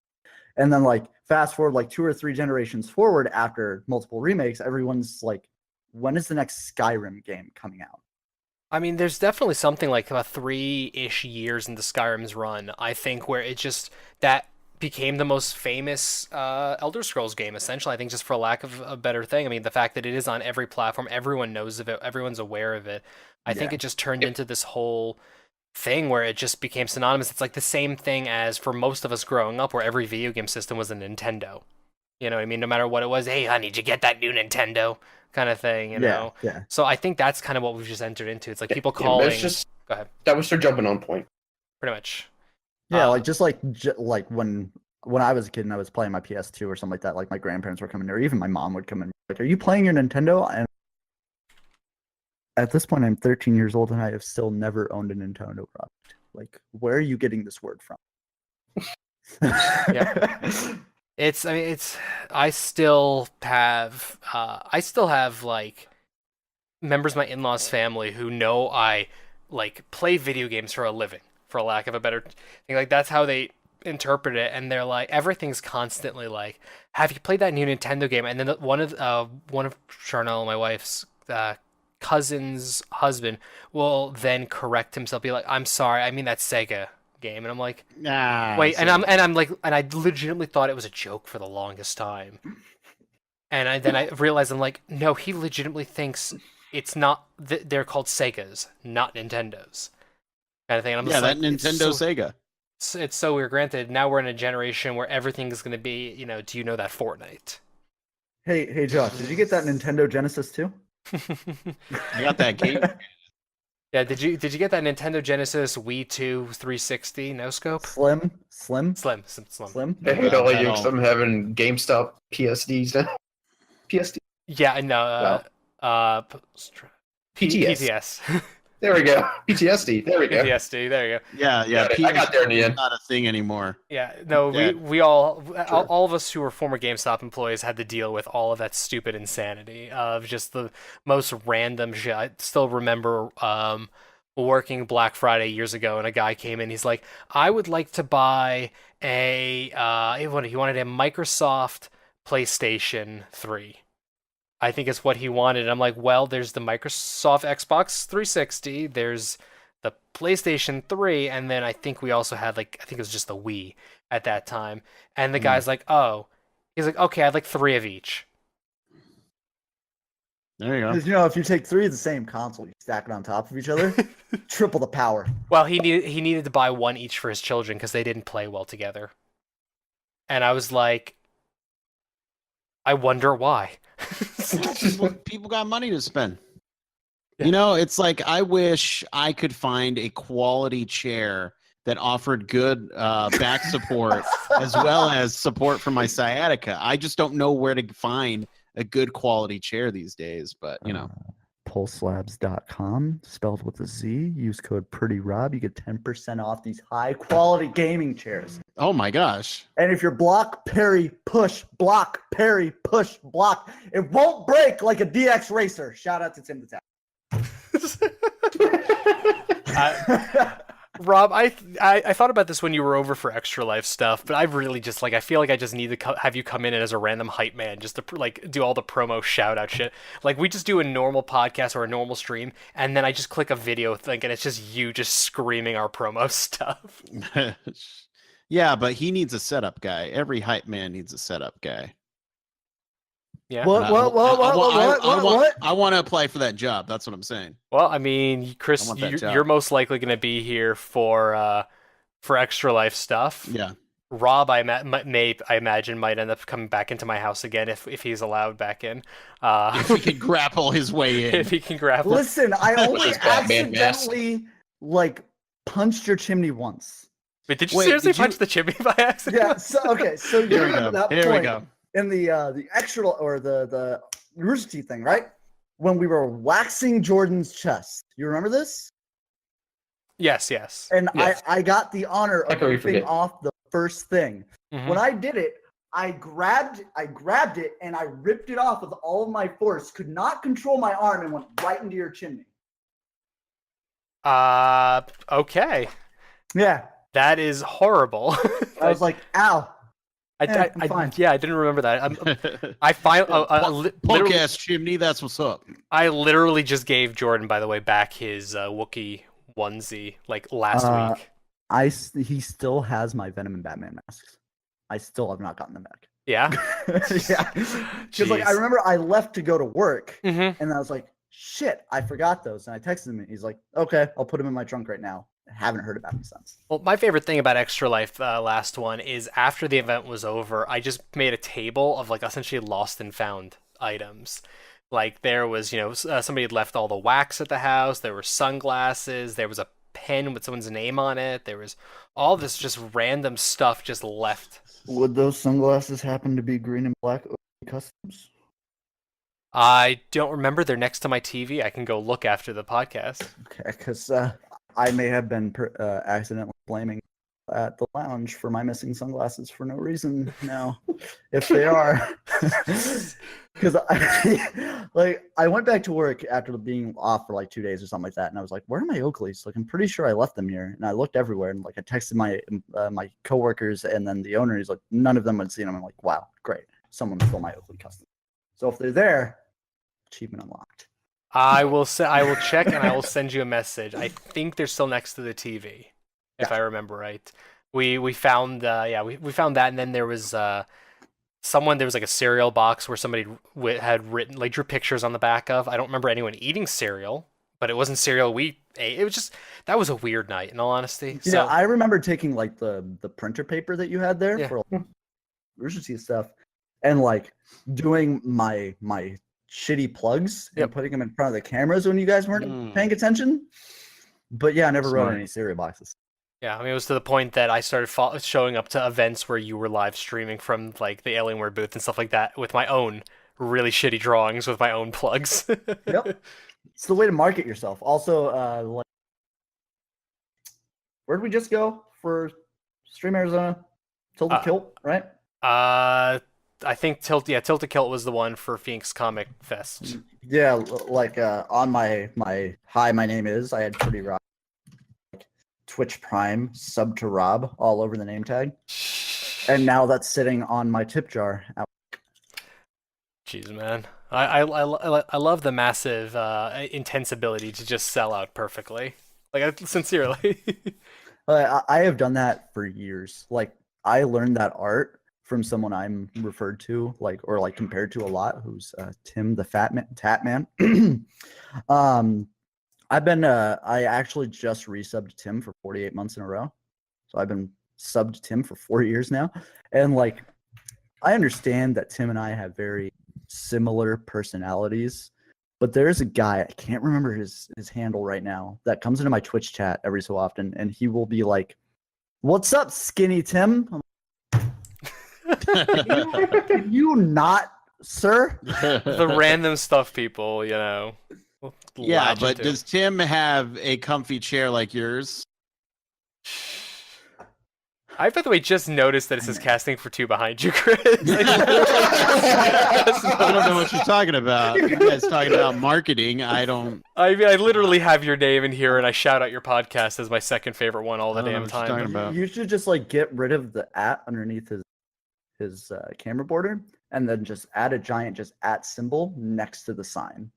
And then like fast forward like 2 or 3 generations forward after multiple remakes, everyone's like, when is the next Skyrim game coming out? I mean, there's definitely something like about 3-ish years into Skyrim's run, I think, where it just, that became the most famous Elder Scrolls game, essentially. I think just for lack of a better thing. I mean, the fact that it is on every platform, everyone knows of it, everyone's aware of it. I think it just turned into this whole thing where it just became synonymous. It's like the same thing as for most of us growing up, where every video game system was a Nintendo. You know what I mean? No matter what it was, hey, honey, did you get that new Nintendo? Kind of thing, you know? Yeah. So I think that's kind of what we've just entered into. It's like people calling... Go ahead. That was their jumping on point. Pretty much. Yeah, like when I was a kid and I was playing my PS2 or something like that, like my grandparents were coming, or even my mom would come in, like, are you playing your Nintendo? And at this point, I'm 13 years old and I have still never owned a Nintendo product. Like, where are you getting this word from? Yeah. I still have like members of my in-laws family who know I like play video games for a living, for lack of a better thing. Like that's how they interpret it, and they're like, everything's constantly like, have you played that new Nintendo game? And then one of Charnel, my wife's cousin's husband, will then correct himself, be like, I'm sorry, I mean that Sega game. And I'm like, wait, and I'm like, and I legitimately thought it was a joke for the longest time. And then I realized, I'm like, no, he legitimately thinks it's not, they're called Segas, not Nintendos. Kind of thing. And I'm just that like, Nintendo Sega. It's so weird. Granted, now we're in a generation where everything is going to be, do you know that Fortnite? Hey, Josh, did you get that Nintendo Genesis too? I got that game. Yeah, did you get that Nintendo Genesis Wii 2 360 no scope? Slim. I hate all of you because I'm having GameStop PSDs now. PSD. Yeah, I know. PTS. There we go. PTSD. There we go. PTSD. There you go. Yeah. I got there in the end. Not a thing anymore. Yeah. No, we all of us who were former GameStop employees had to deal with all of that stupid insanity of just the most random shit. I still remember working Black Friday years ago, and a guy came in. He's like, "I would like to buy he wanted a Microsoft PlayStation 3." I think it's what he wanted. I'm like, well, there's the Microsoft Xbox 360, there's the PlayStation 3, and then I think we also had I think it was just the Wii at that time. And the guy's like, oh, He's like, okay, I'd like 3 of each. There you go. Because if you take 3 of the same console, you stack it on top of each other, triple the power. Well, he needed to buy 1 each for his children because they didn't play well together. And I was like, I wonder why. People got money to spend. Yeah. It's like I wish I could find a quality chair that offered good back support as well as support for my sciatica. I just don't know where to find a good quality chair these days, but Pulselabs.com, spelled with a Z. Use code PrettyRob. You get 10% off these high quality gaming chairs. Oh my gosh. And if you're block, parry, push, block, parry, push, block, it won't break like a DX racer. Shout out to Tim the Tap. Rob, I thought about this when you were over for Extra Life stuff, but I've really just I feel like I just need to have you come in as a random hype man just to do all the promo shout out shit. Like we just do a normal podcast or a normal stream, and then I just click a video thing, and it's just you just screaming our promo stuff. Yeah, but he needs a setup guy. Every hype man needs a setup guy. Yeah. What? I want to apply for that job. That's what I'm saying. Well, I mean, Chris, you're most likely going to be here for Extra Life stuff. Yeah. Rob, I imagine, might end up coming back into my house again if he's allowed back in. If he can grapple his way in. If he can grapple. Listen, I only accidentally punched your chimney once. Wait, did you seriously punch the chimney by accident? Yeah. So you remember that point. Here we go. In the extra or the Rooster Teeth thing, right? When we were waxing Jordan's chest. You remember this? Yes. And yes. I got the honor of ripping off the first thing. Mm-hmm. When I did it, I grabbed it and I ripped it off with all of my force, could not control my arm, and went right into your chimney. Okay. Yeah. That is horrible. I was like, ow. I didn't remember that. I finally poke ass chimney. That's what's up. I literally just gave Jordan, by the way, back his Wookiee onesie last week. He still has my Venom and Batman masks. I still have not gotten them back. Yeah. Yeah. Because I remember I left to go to work, and I was like, shit, I forgot those, and I texted him, and he's like, okay, I'll put them in my trunk right now. Haven't heard about him since. Well, my favorite thing about Extra Life last one is after the event was over, I just made a table of essentially lost and found items. There was, somebody had left all the wax at the house. There were sunglasses. There was a pen with someone's name on it. There was all this just random stuff just left. Would those sunglasses happen to be green and black customs? I don't remember. They're next to my TV. I can go look after the podcast. Okay, because I may have been accidentally blaming at the lounge for my missing sunglasses for no reason now, if they are. Because I went back to work after being off for 2 days or something like that, and I was like, where are my Oakleys? I'm pretty sure I left them here. And I looked everywhere, and I texted my coworkers and then the owner. He's like, none of them had seen them. I'm like, wow, great. Someone stole my Oakley custom. So if they're there, achievement unlocked. I will check and I will send you a message. I think they're still next to the TV, if I remember right. We found we found that, and then there was there was a cereal box where somebody had written drew pictures on the back of. I don't remember anyone eating cereal, but it wasn't cereal we ate. It was just that was a weird night, in all honesty. Yeah, I remember taking the printer paper that you had there for Rooster Teeth stuff, and doing my shitty plugs and putting them in front of the cameras when you guys weren't paying attention. But yeah, I never wrote any cereal boxes. Yeah, I mean, it was to the point that I started showing up to events where you were live streaming from the Alienware booth and stuff like that with my own really shitty drawings with my own plugs. Yep, it's the way to market yourself. Also, where did we just go for Stream Arizona? Tilted Kilt, right? I think Tilted Kilt was the one for Phoenix Comic Fest. Yeah, on my hi, my name is, I had PrettyRob, Twitch Prime, sub to Rob all over the name tag. And now that's sitting on my tip jar. Jeez, man. I love the massive intense ability to just sell out perfectly. Sincerely. I have done that for years. I learned that art from someone I'm referred to or compared to a lot, who's Tim the Tat Man. I actually just resubbed Tim for 48 months in a row. So I've been subbed Tim for 4 years now. And like, I understand that Tim and I have very similar personalities, but there's a guy, I can't remember his handle right now, that comes into my Twitch chat every so often, and he will be like, "What's up, Skinny Tim?" Can you not, sir? The random stuff people, you know. Yeah, but does Tim have a comfy chair like yours? I, by the way, just noticed that it says casting for 2 behind you, Chris. I don't know what you're talking about. You guys talking about marketing. I don't. I mean, I literally have your name in here, and I shout out your podcast as my second favorite one all the damn time. You should just like get rid of the @ underneath his camera border, and then just add a giant just @ symbol next to the sign.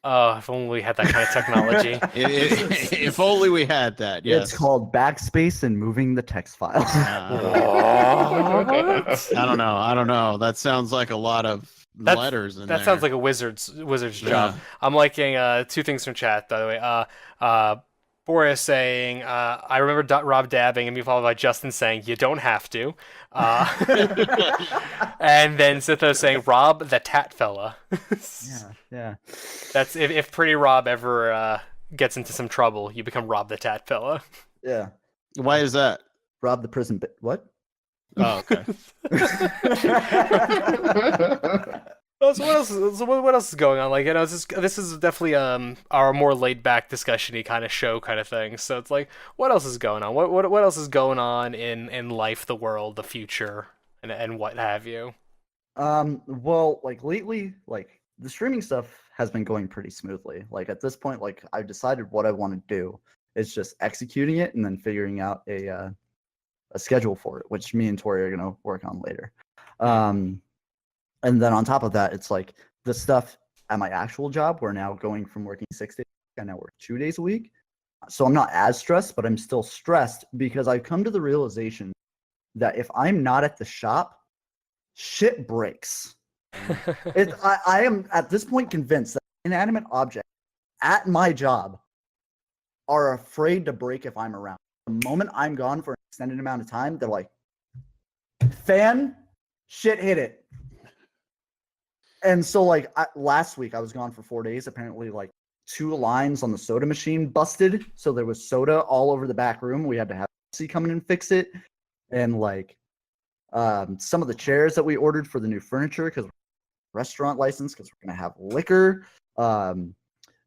Oh, if only we had that kind of technology. If only we had that, yes. It's called backspace and moving the text files. I don't know. That sounds like a lot of letters in there. That sounds like a wizard's job. I'm liking 2 things from chat, by the way. Boris saying, I remember Rob dabbing, and be followed by Justin saying, "You don't have to." And then Sitho saying, "Rob the Tat Fella." Yeah. That's if PrettyRob ever gets into some trouble, you become Rob the Tat Fella. Yeah. Why is that? Rob the prison what? Oh, okay. So what else is going on? Like, you know, this is definitely our more laid back discussion-y kind of show kind of thing. So it's like, what else is going on? What else is going on in life, the world, the future, and what have you? Well, like lately, like the streaming stuff has been going pretty smoothly. Like at this point, like I've decided what I want to do. It's just executing it and then figuring out a schedule for it, which me and Tori are gonna work on later. And then on top of that, it's like the stuff at my actual job. We're now going from working 6 days, I now work 2 days a week. So I'm not as stressed, but I'm still stressed because I've come to the realization that if I'm not at the shop, shit breaks. I am at this point convinced that inanimate objects at my job are afraid to break if I'm around. The moment I'm gone for an extended amount of time, they're like, "Fan, shit hit it." And so, like, last week I was gone for 4 days. Apparently, like, 2 lines on the soda machine busted. So there was soda all over the back room. We had to have Pepsi come in and fix it. And, like, some of the chairs that we ordered for the new furniture, because restaurant license, because we're going to have liquor.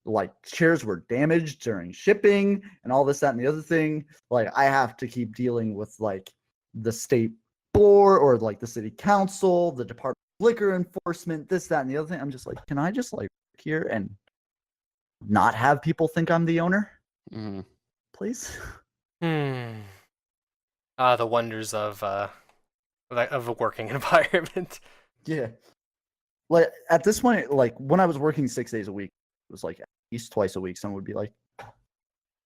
Like, chairs were damaged during shipping and all this, that, and the other thing. Like, I have to keep dealing with, like, the state board or, like, the city council, the department liquor enforcement, this, that, and the other thing. I'm just like, can I just like work here and not have people think I'm the owner? Please? The wonders of a working environment. Yeah. Like at this point, like when I was working 6 days a week, it was like at least twice a week, someone would be like,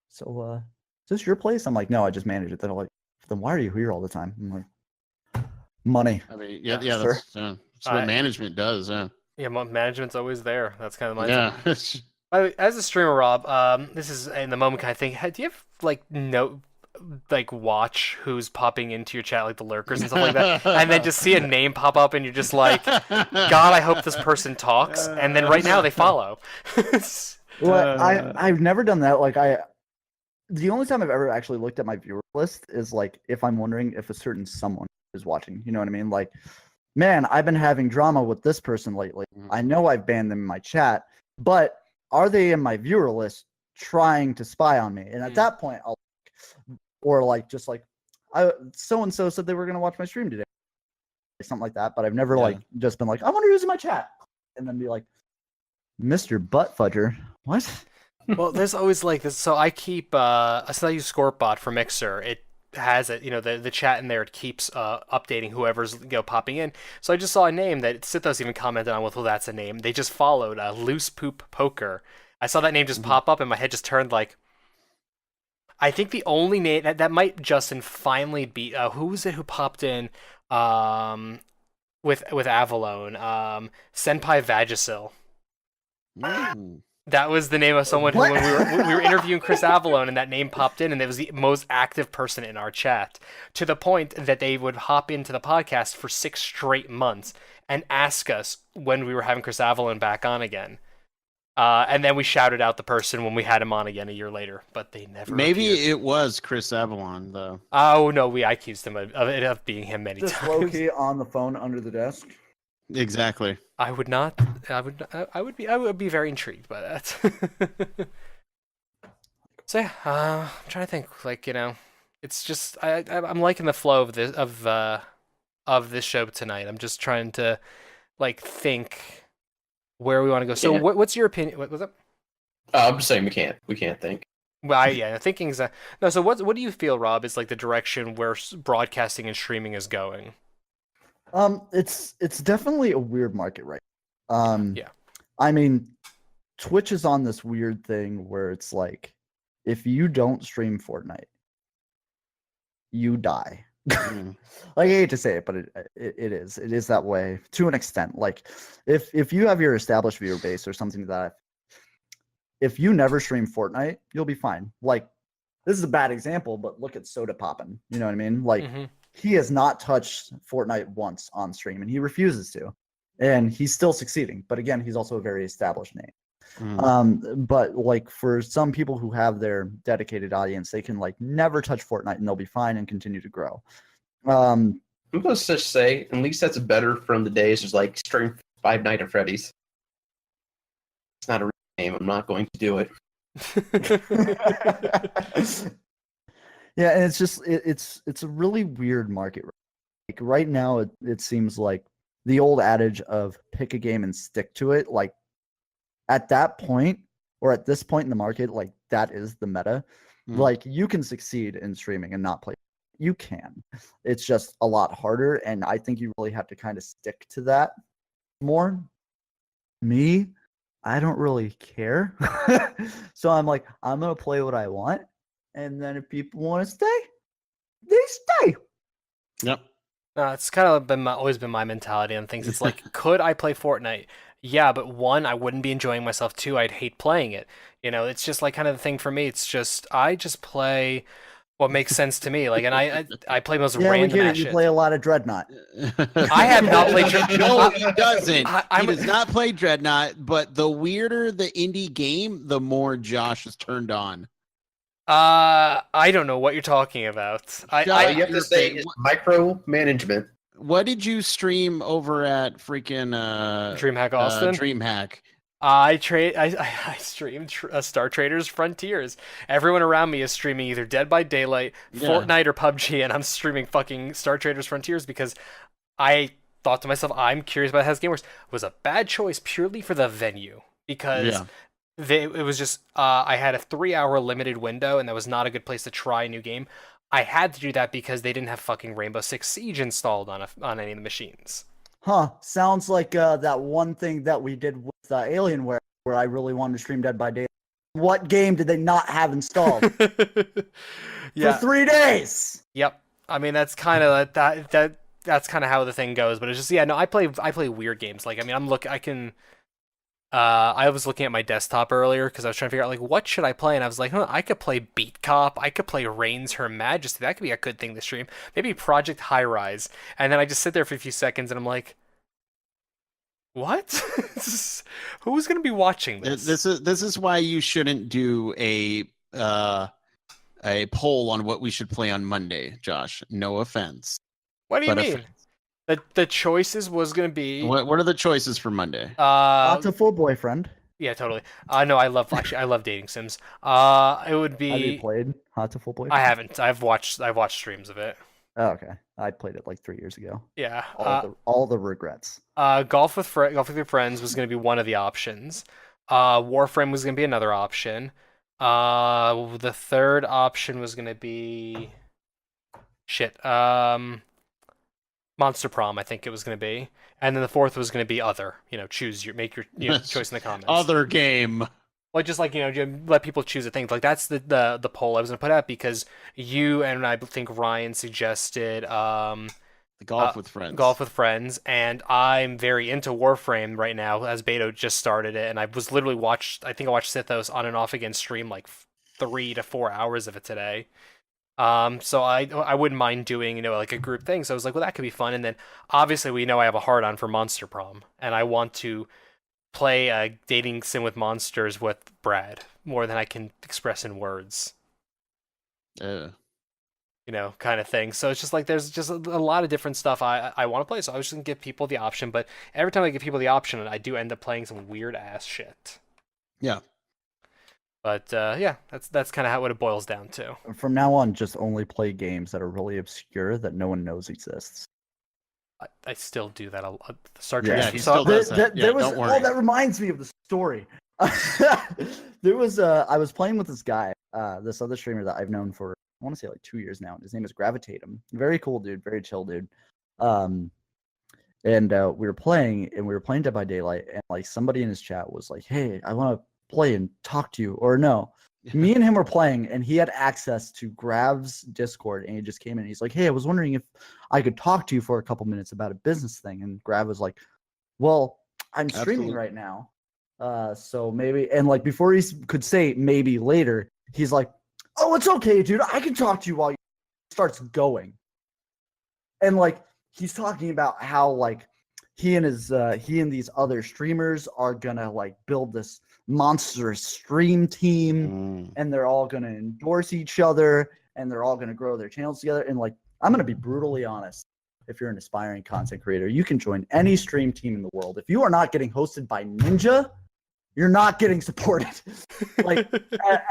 "So is this your place?" I'm like, "No, I just manage it." They're like, "Then why are you here all the time?" I'm like, "Money." I mean, that's what management does. Yeah, management's always there. That's kind of my thing. As a streamer, Rob, this is in the moment kind of thing. Do you have watch who's popping into your chat, like the lurkers and stuff like that, and then just see a name pop up, and you're just like, "God, I hope this person talks," and then right now they follow. Well, I've never done that. Like the only time I've ever actually looked at my viewer list is like if I'm wondering if a certain someone is watching. You know what I mean? Like, man, I've been having drama with this person lately. I know I've banned them in my chat, but are they in my viewer list trying to spy on me? And at that point, I'll, or like, just like, so-and-so said they were going to watch my stream today. Something like that. But I've never like just been like, "I wonder who's in my chat." And then be like, "Mr. Butt Fudger, what?" Well, there's always like this. So I keep, so I use Scorpbot for Mixer. It has it, the chat in there. It keeps updating whoever's popping in. So I just saw a name that Sithos even commented on with, "Well, that's a name." They just followed Loose Poop Poker. I saw that name just pop up, and my head just turned like, I think the only name that might Justin finally be who was it who popped in with Avalon, Senpai Vagisil. That was the name of someone who, when we were interviewing Chris Avalon, and that name popped in, and it was the most active person in our chat, to the point that they would hop into the podcast for 6 straight months and ask us when we were having Chris Avalon back on again. And then we shouted out the person when we had him on again a year later, but they never. Maybe appeared. it was Chris Avalon though. Oh no, I accused him of being him many Just times. low-key on the phone under the desk. Exactly. I would not. I would be very intrigued by that. So yeah, I'm trying to think. Like, it's just I'm liking the flow of this show tonight. I'm just trying to think where we want to go. So what's your opinion? What was that? I'm just saying we can't think. Well, thinking's no. So what do you feel, Rob, is the direction where broadcasting and streaming is going? It's definitely a weird market right now. Yeah. I mean, Twitch is on this weird thing where it's if you don't stream Fortnite, you die. I hate to say it, but it is that way to an extent. If you have your established viewer base or something like that, if you never stream Fortnite, you'll be fine. This is a bad example, but look at Soda Poppin'. You know what I mean? He has not touched Fortnite once on stream, and he refuses to. And he's still succeeding. But again, he's also a very established name. But for some people who have their dedicated audience, they can never touch Fortnite and they'll be fine and continue to grow. I'm going to just say, at least that's better from the days there's stream Five Nights at Freddy's. It's not a real name. I'm not going to do it. Yeah, and it's just it's a really weird market. Right now, it seems like the old adage of pick a game and stick to it. At that point, or at this point in the market, that is the meta. You can succeed in streaming and not play. You can. It's just a lot harder, and I think you really have to kind of stick to that more. Me, I don't really care. So I'm I'm gonna play what I want. And then if people want to stay, they stay. Yep. It's kind of always been my mentality on things. It's could I play Fortnite? Yeah, but 1, I wouldn't be enjoying myself. 2, I'd hate playing it. It's just kind of the thing for me. It's just I just play what makes sense to me. And I play most random ass You shit. play a lot of Dreadnought. I have not played Dreadnought. No, he doesn't. He does not play Dreadnought. But the weirder the indie game, the more Josh is turned on. I don't know what you're talking about. You have to say it's micromanagement. What did you stream over at freaking DreamHack Austin? DreamHack. I streamed Star Traders Frontiers. Everyone around me is streaming either Dead by Daylight, Fortnite, or PUBG, and I'm streaming fucking Star Traders Frontiers because I thought to myself, I'm curious about how this game works. It was a bad choice purely for the venue because it was just I had a 3-hour limited window, and that was not a good place to try a new game. I had to do that because they didn't have fucking Rainbow Six Siege installed on any of the machines. Huh? Sounds like that one thing that we did with Alienware, where I really wanted to stream Dead by Daylight. What game did they not have installed for 3 days? Yep. I mean, that's kind of that's kind of how the thing goes. But it's just I play weird games. I was looking at my desktop earlier because I was trying to figure out what should I play, and I was I could play Beat Cop, I could play Reigns Her Majesty. That could be a good thing to stream. Maybe Project High Rise, and then I just sit there for a few seconds, and I'm like, what? Who's gonna be watching this? This is why you shouldn't do a poll on what we should play on Monday, Josh. No offense. What do you mean? The choices was gonna be. What are the choices for Monday? Lots of full boyfriend. Yeah, totally. No, I love dating sims. It would be. Have you played Hot to Full Boyfriend? I haven't. I've watched streams of it. Oh, okay. I played it 3 years ago. Yeah. All the regrets. Golf with your friends was gonna be one of the options. Warframe was gonna be another option. The third option was gonna be. Shit. Monster Prom, I think it was going to be, and then the fourth was going to be other. Make your choice in the comments. Other game. Well, just like, you let people choose a thing. Like that's the poll I was gonna put up because you and I think Ryan suggested The golf with friends. Golf with friends, and I'm very into Warframe right now as Beto just started it, and I was literally I think I watched Sithos on and off again stream like 3 to 4 hours of it today. So I wouldn't mind doing, like a group thing. So I was like, well, that could be fun. And then obviously we know I have a hard on for Monster Prom, and I want to play a dating sim with monsters with Brad more than I can express in words. Kind of thing. So it's just like there's just a lot of different stuff I want to play. So I was just gonna give people the option, but every time I give people the option, I do end up playing some weird ass shit. Yeah. But yeah, that's kind of what it boils down to. From now on, just only play games that are really obscure that no one knows exists. I still do that a lot. Star Trek. Yeah, he still does that. Don't worry. Oh, that reminds me of the story. There was I was playing with this guy, this other streamer that I've known for I want to say like 2 years now. His name is Gravitatum. Very cool dude, very chill dude. And we were playing Dead by Daylight, and like somebody in his chat was like, "Hey, I want to play and talk to you." Or no, me and him were playing, and he had access to Grav's Discord, and he just came in. And he's like, "Hey, I was wondering if I could talk to you for a couple minutes about a business thing." And Grav was like, "Well, I'm streaming right now, so maybe." And like before he could say maybe later, he's like, "Oh, it's okay, dude. I can talk to you while you." Starts going, and like he's talking about how like he and these other streamers are gonna like build this monstrous stream team, and they're all gonna endorse each other, and they're all gonna grow their channels together. And like I'm gonna be brutally honest, if you're an aspiring content creator, you can join any stream team in the world. If you are not getting hosted by Ninja, you're not getting supported. Like,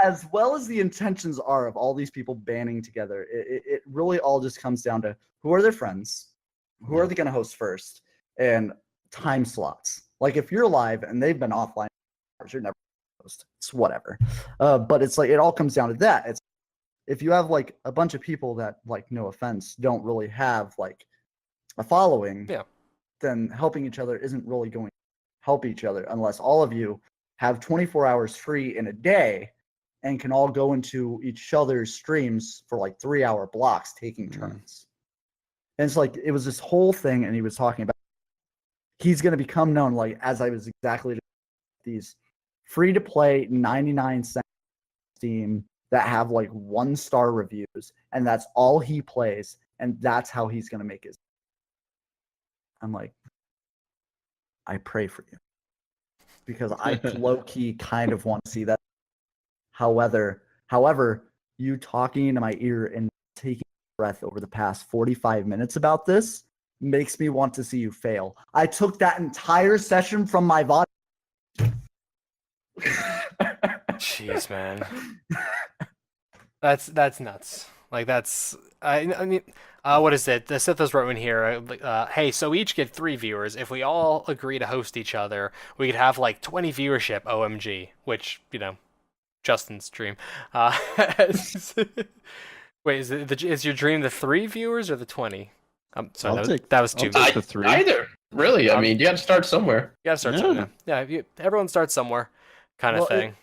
as well as the intentions are of all these people banding together, it really all just comes down to who are their friends, who are they going to host first, and time slots. Like, if you're live and they've been offline, you're never going to host. It's whatever. But it's like, it all comes down to that. It's if you have like a bunch of people that, like, no offense, don't really have like a following, then helping each other isn't really going to help each other unless all of you have 24 hours free in a day and can all go into each other's streams for like 3-hour blocks taking turns. And it's like, it was this whole thing, and he was talking about he's going to become known, like, as I was exactly these free-to-play 99-cent Steam that have like 1-star reviews, and that's all he plays, and that's how he's going to make his. I'm like, I pray for you. Because I low-key kind of want to see that. However, you talking into my ear and taking a breath over the past 45 minutes about this makes me want to see you fail. I took that entire session from my body. Jeez, man. That's nuts. Like, that's I mean, what is it? The Sithos wrote in here. Hey, so we each get 3 viewers. If we all agree to host each other, we could have like 20 viewership. OMG, which Justin's dream. Wait, is your dream the 3 viewers or the 20? I'm sorry, that was 2. The 3. Either, really. I mean, you got to start somewhere. You got to start somewhere. Yeah, everyone starts somewhere, kind of thing.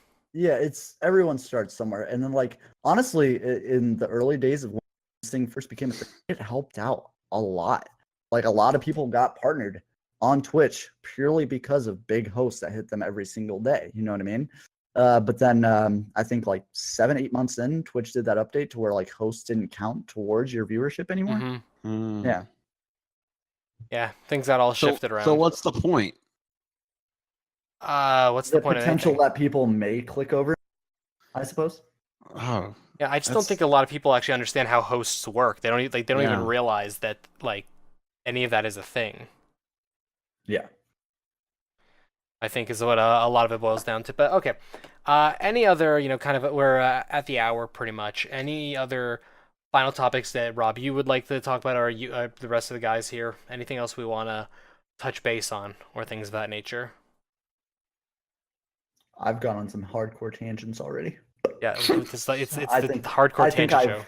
Everyone starts somewhere, and then like honestly, in the early days of when this thing first became a thing, it helped out a lot. Like a lot of people got partnered on Twitch purely because of big hosts that hit them every single day. You know what I mean? But then I think like 7-8 months in, Twitch did that update to where like hosts didn't count towards your viewership anymore. Yeah, things got all shifted around. So what's the point? What's the point potential that people may click over, I suppose. Oh, yeah, I just don't think a lot of people actually understand how hosts work. They don't even realize that like any of that is a thing. Yeah, I think is what a lot of it boils down to. But okay, any other kind of we're at the hour pretty much. Any other final topics that Rob you would like to talk about, or you the rest of the guys here? Anything else we want to touch base on, or things of that nature? I've gone on some hardcore tangents already. Yeah, it's the hardcore tangent show.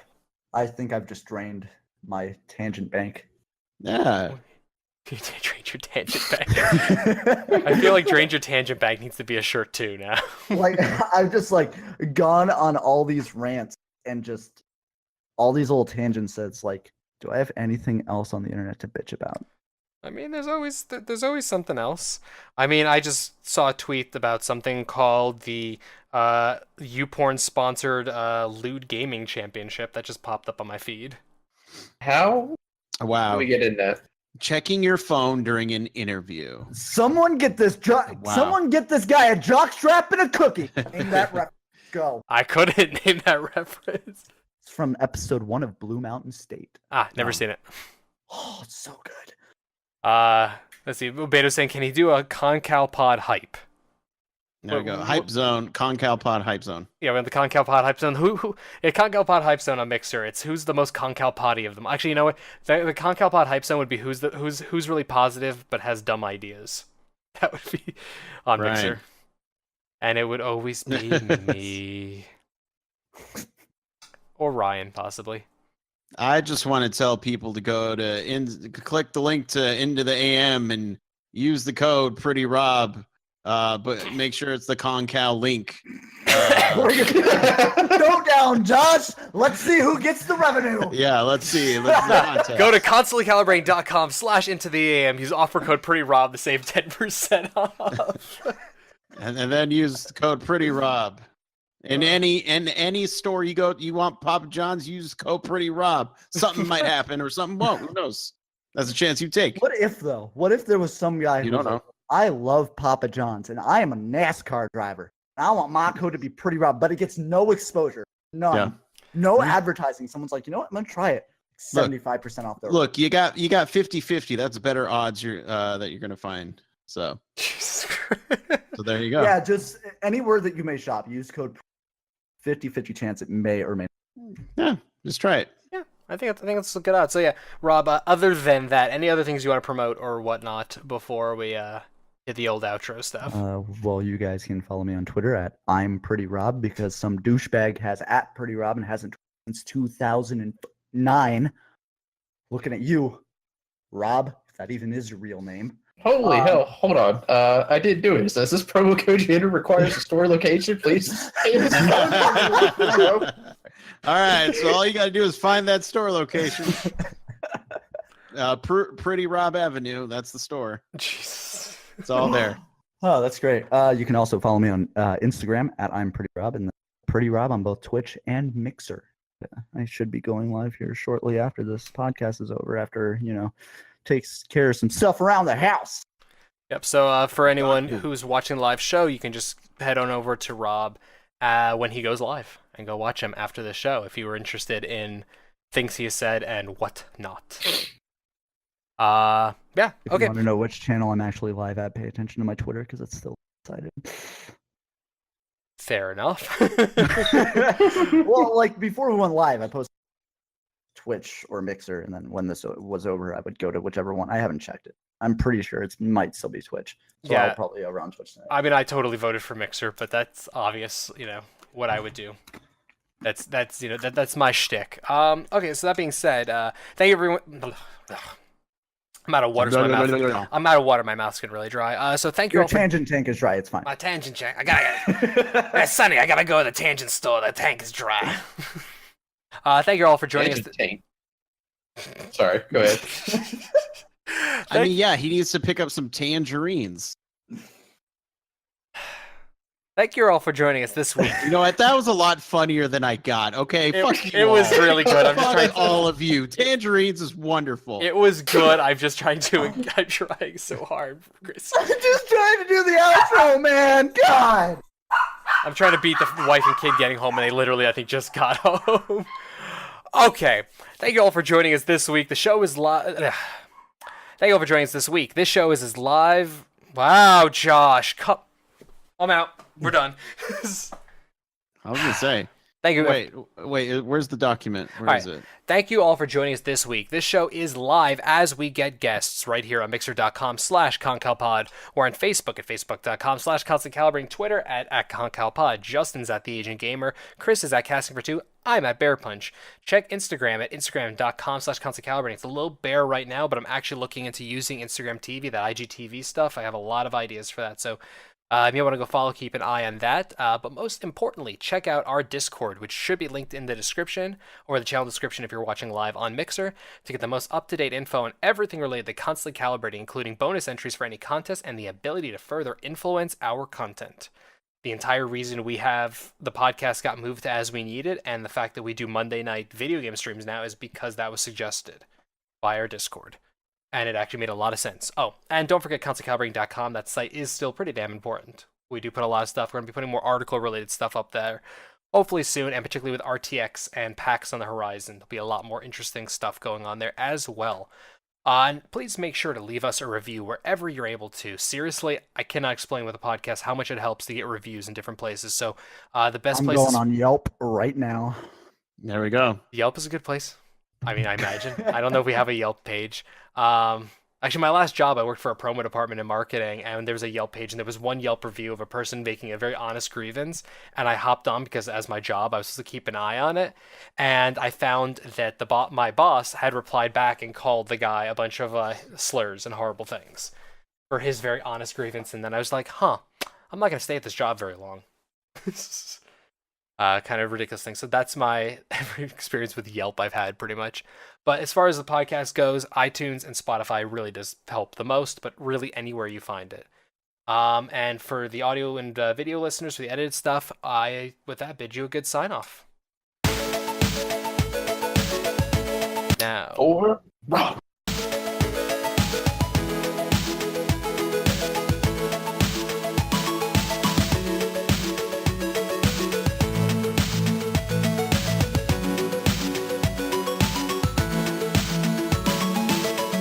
I think I've just drained my tangent bank. Yeah. Drain your tangent bag. I feel like drain your tangent bag needs to be a shirt too now. Like I've just like gone on all these rants and just all these little tangents that's like, do I have anything else on the internet to bitch about? I mean, there's always something else. I mean, I just saw a tweet about something called the YouPorn sponsored lewd gaming championship that just popped up on my feed. How Wow. do we get in that? Checking your phone during an interview. Someone get this Someone get this guy a jockstrap and a cookie. Name that reference. Go. I couldn't name that reference. It's from episode 1 of Blue Mountain State. Never seen it. Oh, it's so good. Let's see. Beto's saying, can he do a ConCalPod hype? There we go. Hype Zone, ConCalPod Hype Zone. Yeah, we have the ConCalPod hype zone. Yeah, ConCalPod hype zone on Mixer. It's who's the most ConCalPoddy of them. Actually, you know what? The ConCalPod hype zone would be who's really positive but has dumb ideas. That would be on Mixer, and it would always be me or Ryan, possibly. I just want to tell people to go to click the link to Into the AM and use the code PrettyRob. But make sure it's the ConCal link. Go down, Josh. Let's see who gets the revenue. Yeah, let's see. Let's Go to constantlycalibrating.com/into-the-AM. Use offer code PrettyRob to save 10% off. and then use the code PrettyRob. In any store you go, you want Papa John's, use code PrettyRob. Something might happen or something won't. Who knows? That's a chance you take. What if though? What if there was some guy You who don't know. I love Papa John's and I am a NASCAR driver. I want my code to be PrettyRob, but it gets no exposure. None. Yeah. No advertising. Someone's like, you know what? I'm gonna try it. 75% off the Look, you got 50-50. That's better odds that you're gonna find. So there you go. Yeah, just anywhere that you may shop, use code 50-50 chance it may or may not. Yeah, just try it. Yeah, I think that's a good odds. So yeah, Rob, other than that, any other things you want to promote or whatnot before we hit the old outro stuff? Well, you guys can follow me on Twitter at I'm Pretty Rob because some douchebag has at Pretty Rob and hasn't since 2009. Looking at you, Rob, if that even is your real name. Holy hell, hold on. I did do it. Does this promo code you enter requires a store location, please? All right, so all you got to do is find that store location. Pretty Rob Avenue, that's the store. Jesus. It's all there. Oh, that's great. You can also follow me on Instagram at I'm Pretty Rob and Pretty Rob on both Twitch and Mixer. I should be going live here shortly after this podcast is over, after, takes care of some stuff around the house. Yep, so for anyone who's watching the live show, you can just head on over to Rob when he goes live and go watch him after the show if you were interested in things he has said and what not. Yeah, If okay. you want to know which channel I'm actually live at, pay attention to my Twitter because it's still decided. Fair enough. Well, like before we went live, I posted Twitch or Mixer, and then when this was over, I would go to whichever one. I haven't checked it. I'm pretty sure it might still be Twitch. So Yeah. I'll probably go on Twitch tonight. I mean, I totally voted for Mixer, but that's obvious, what I would do. That's my shtick. Okay, so that being said, thank you everyone. I'm out of water, so my mouth. I'm out of water. My mouth's getting really dry. So thank you Your all for tangent tank is dry. It's fine. my tangent check. I gotta. Hey, Sonny, I gotta go to the tangent store. The tank is dry. Thank you all for joining us. Sorry, go ahead. I mean, yeah, he needs to pick up some tangerines. Thank you all for joining us this week. You know what? That was a lot funnier than I got. Okay, fuck you. It was all. really good. I'm just Fuck trying to. all of you. Tangerines is wonderful. It was good. I'm just trying to. I'm trying so hard, Chris. I'm just trying to do the outro, man. God. I'm trying to beat the wife and kid getting home, and they literally, I think, just got home. Okay. Thank you all for joining us this week. The show is live. Thank you all for joining us this week. This show is as live. Wow, Josh. I'm out. We're done. I was gonna say. Thank you. Wait. Where's the document? Where is it? Thank you all for joining us this week. This show is live as we get guests right here on mixer.com/ConCalPod or on Facebook at facebook.com/ConstantCalibrating, Twitter at ConCalPod. Justin's at The Agent Gamer. Chris is at Casting for Two. I'm at Bear Punch. Check Instagram at instagram.com/ConstantCalibrating. It's a little bare right now, but I'm actually looking into using Instagram TV, that IGTV stuff. I have a lot of ideas for that, so if you want to go follow, keep an eye on that. But most importantly, check out our Discord, which should be linked in the description or the channel description if you're watching live on Mixer, to get the most up-to-date info on everything related to Constantly Calibrating, including bonus entries for any contest and the ability to further influence our content. The entire reason we have the podcast got moved to As We Need It, and the fact that we do Monday night video game streams now, is because that was suggested by our Discord. And it actually made a lot of sense. Oh, and don't forget ConstantCalibrating.com. That site is still pretty damn important. We do put a lot of stuff. We're going to be putting more article-related stuff up there, hopefully soon, and particularly with RTX and PAX on the horizon. There'll be a lot more interesting stuff going on there as well. And please make sure to leave us a review wherever you're able to. Seriously, I cannot explain with a podcast how much it helps to get reviews in different places. So the best place... I'm going on Yelp right now. There we go. Yelp is a good place. I mean, I imagine. I don't know if we have a Yelp page. Actually, my last job, I worked for a promo department in marketing, and there was a Yelp page, and there was one Yelp review of a person making a very honest grievance, and I hopped on because as my job, I was supposed to keep an eye on it, and I found that my boss had replied back and called the guy a bunch of slurs and horrible things for his very honest grievance, and then I was like, I'm not going to stay at this job very long. Kind of ridiculous thing. So that's my every experience with Yelp I've had pretty much. But as far as the podcast goes, iTunes and Spotify really does help the most, but really anywhere you find it. And for the audio and video listeners, for the edited stuff, I, with that, bid you a good sign off. Now. Over.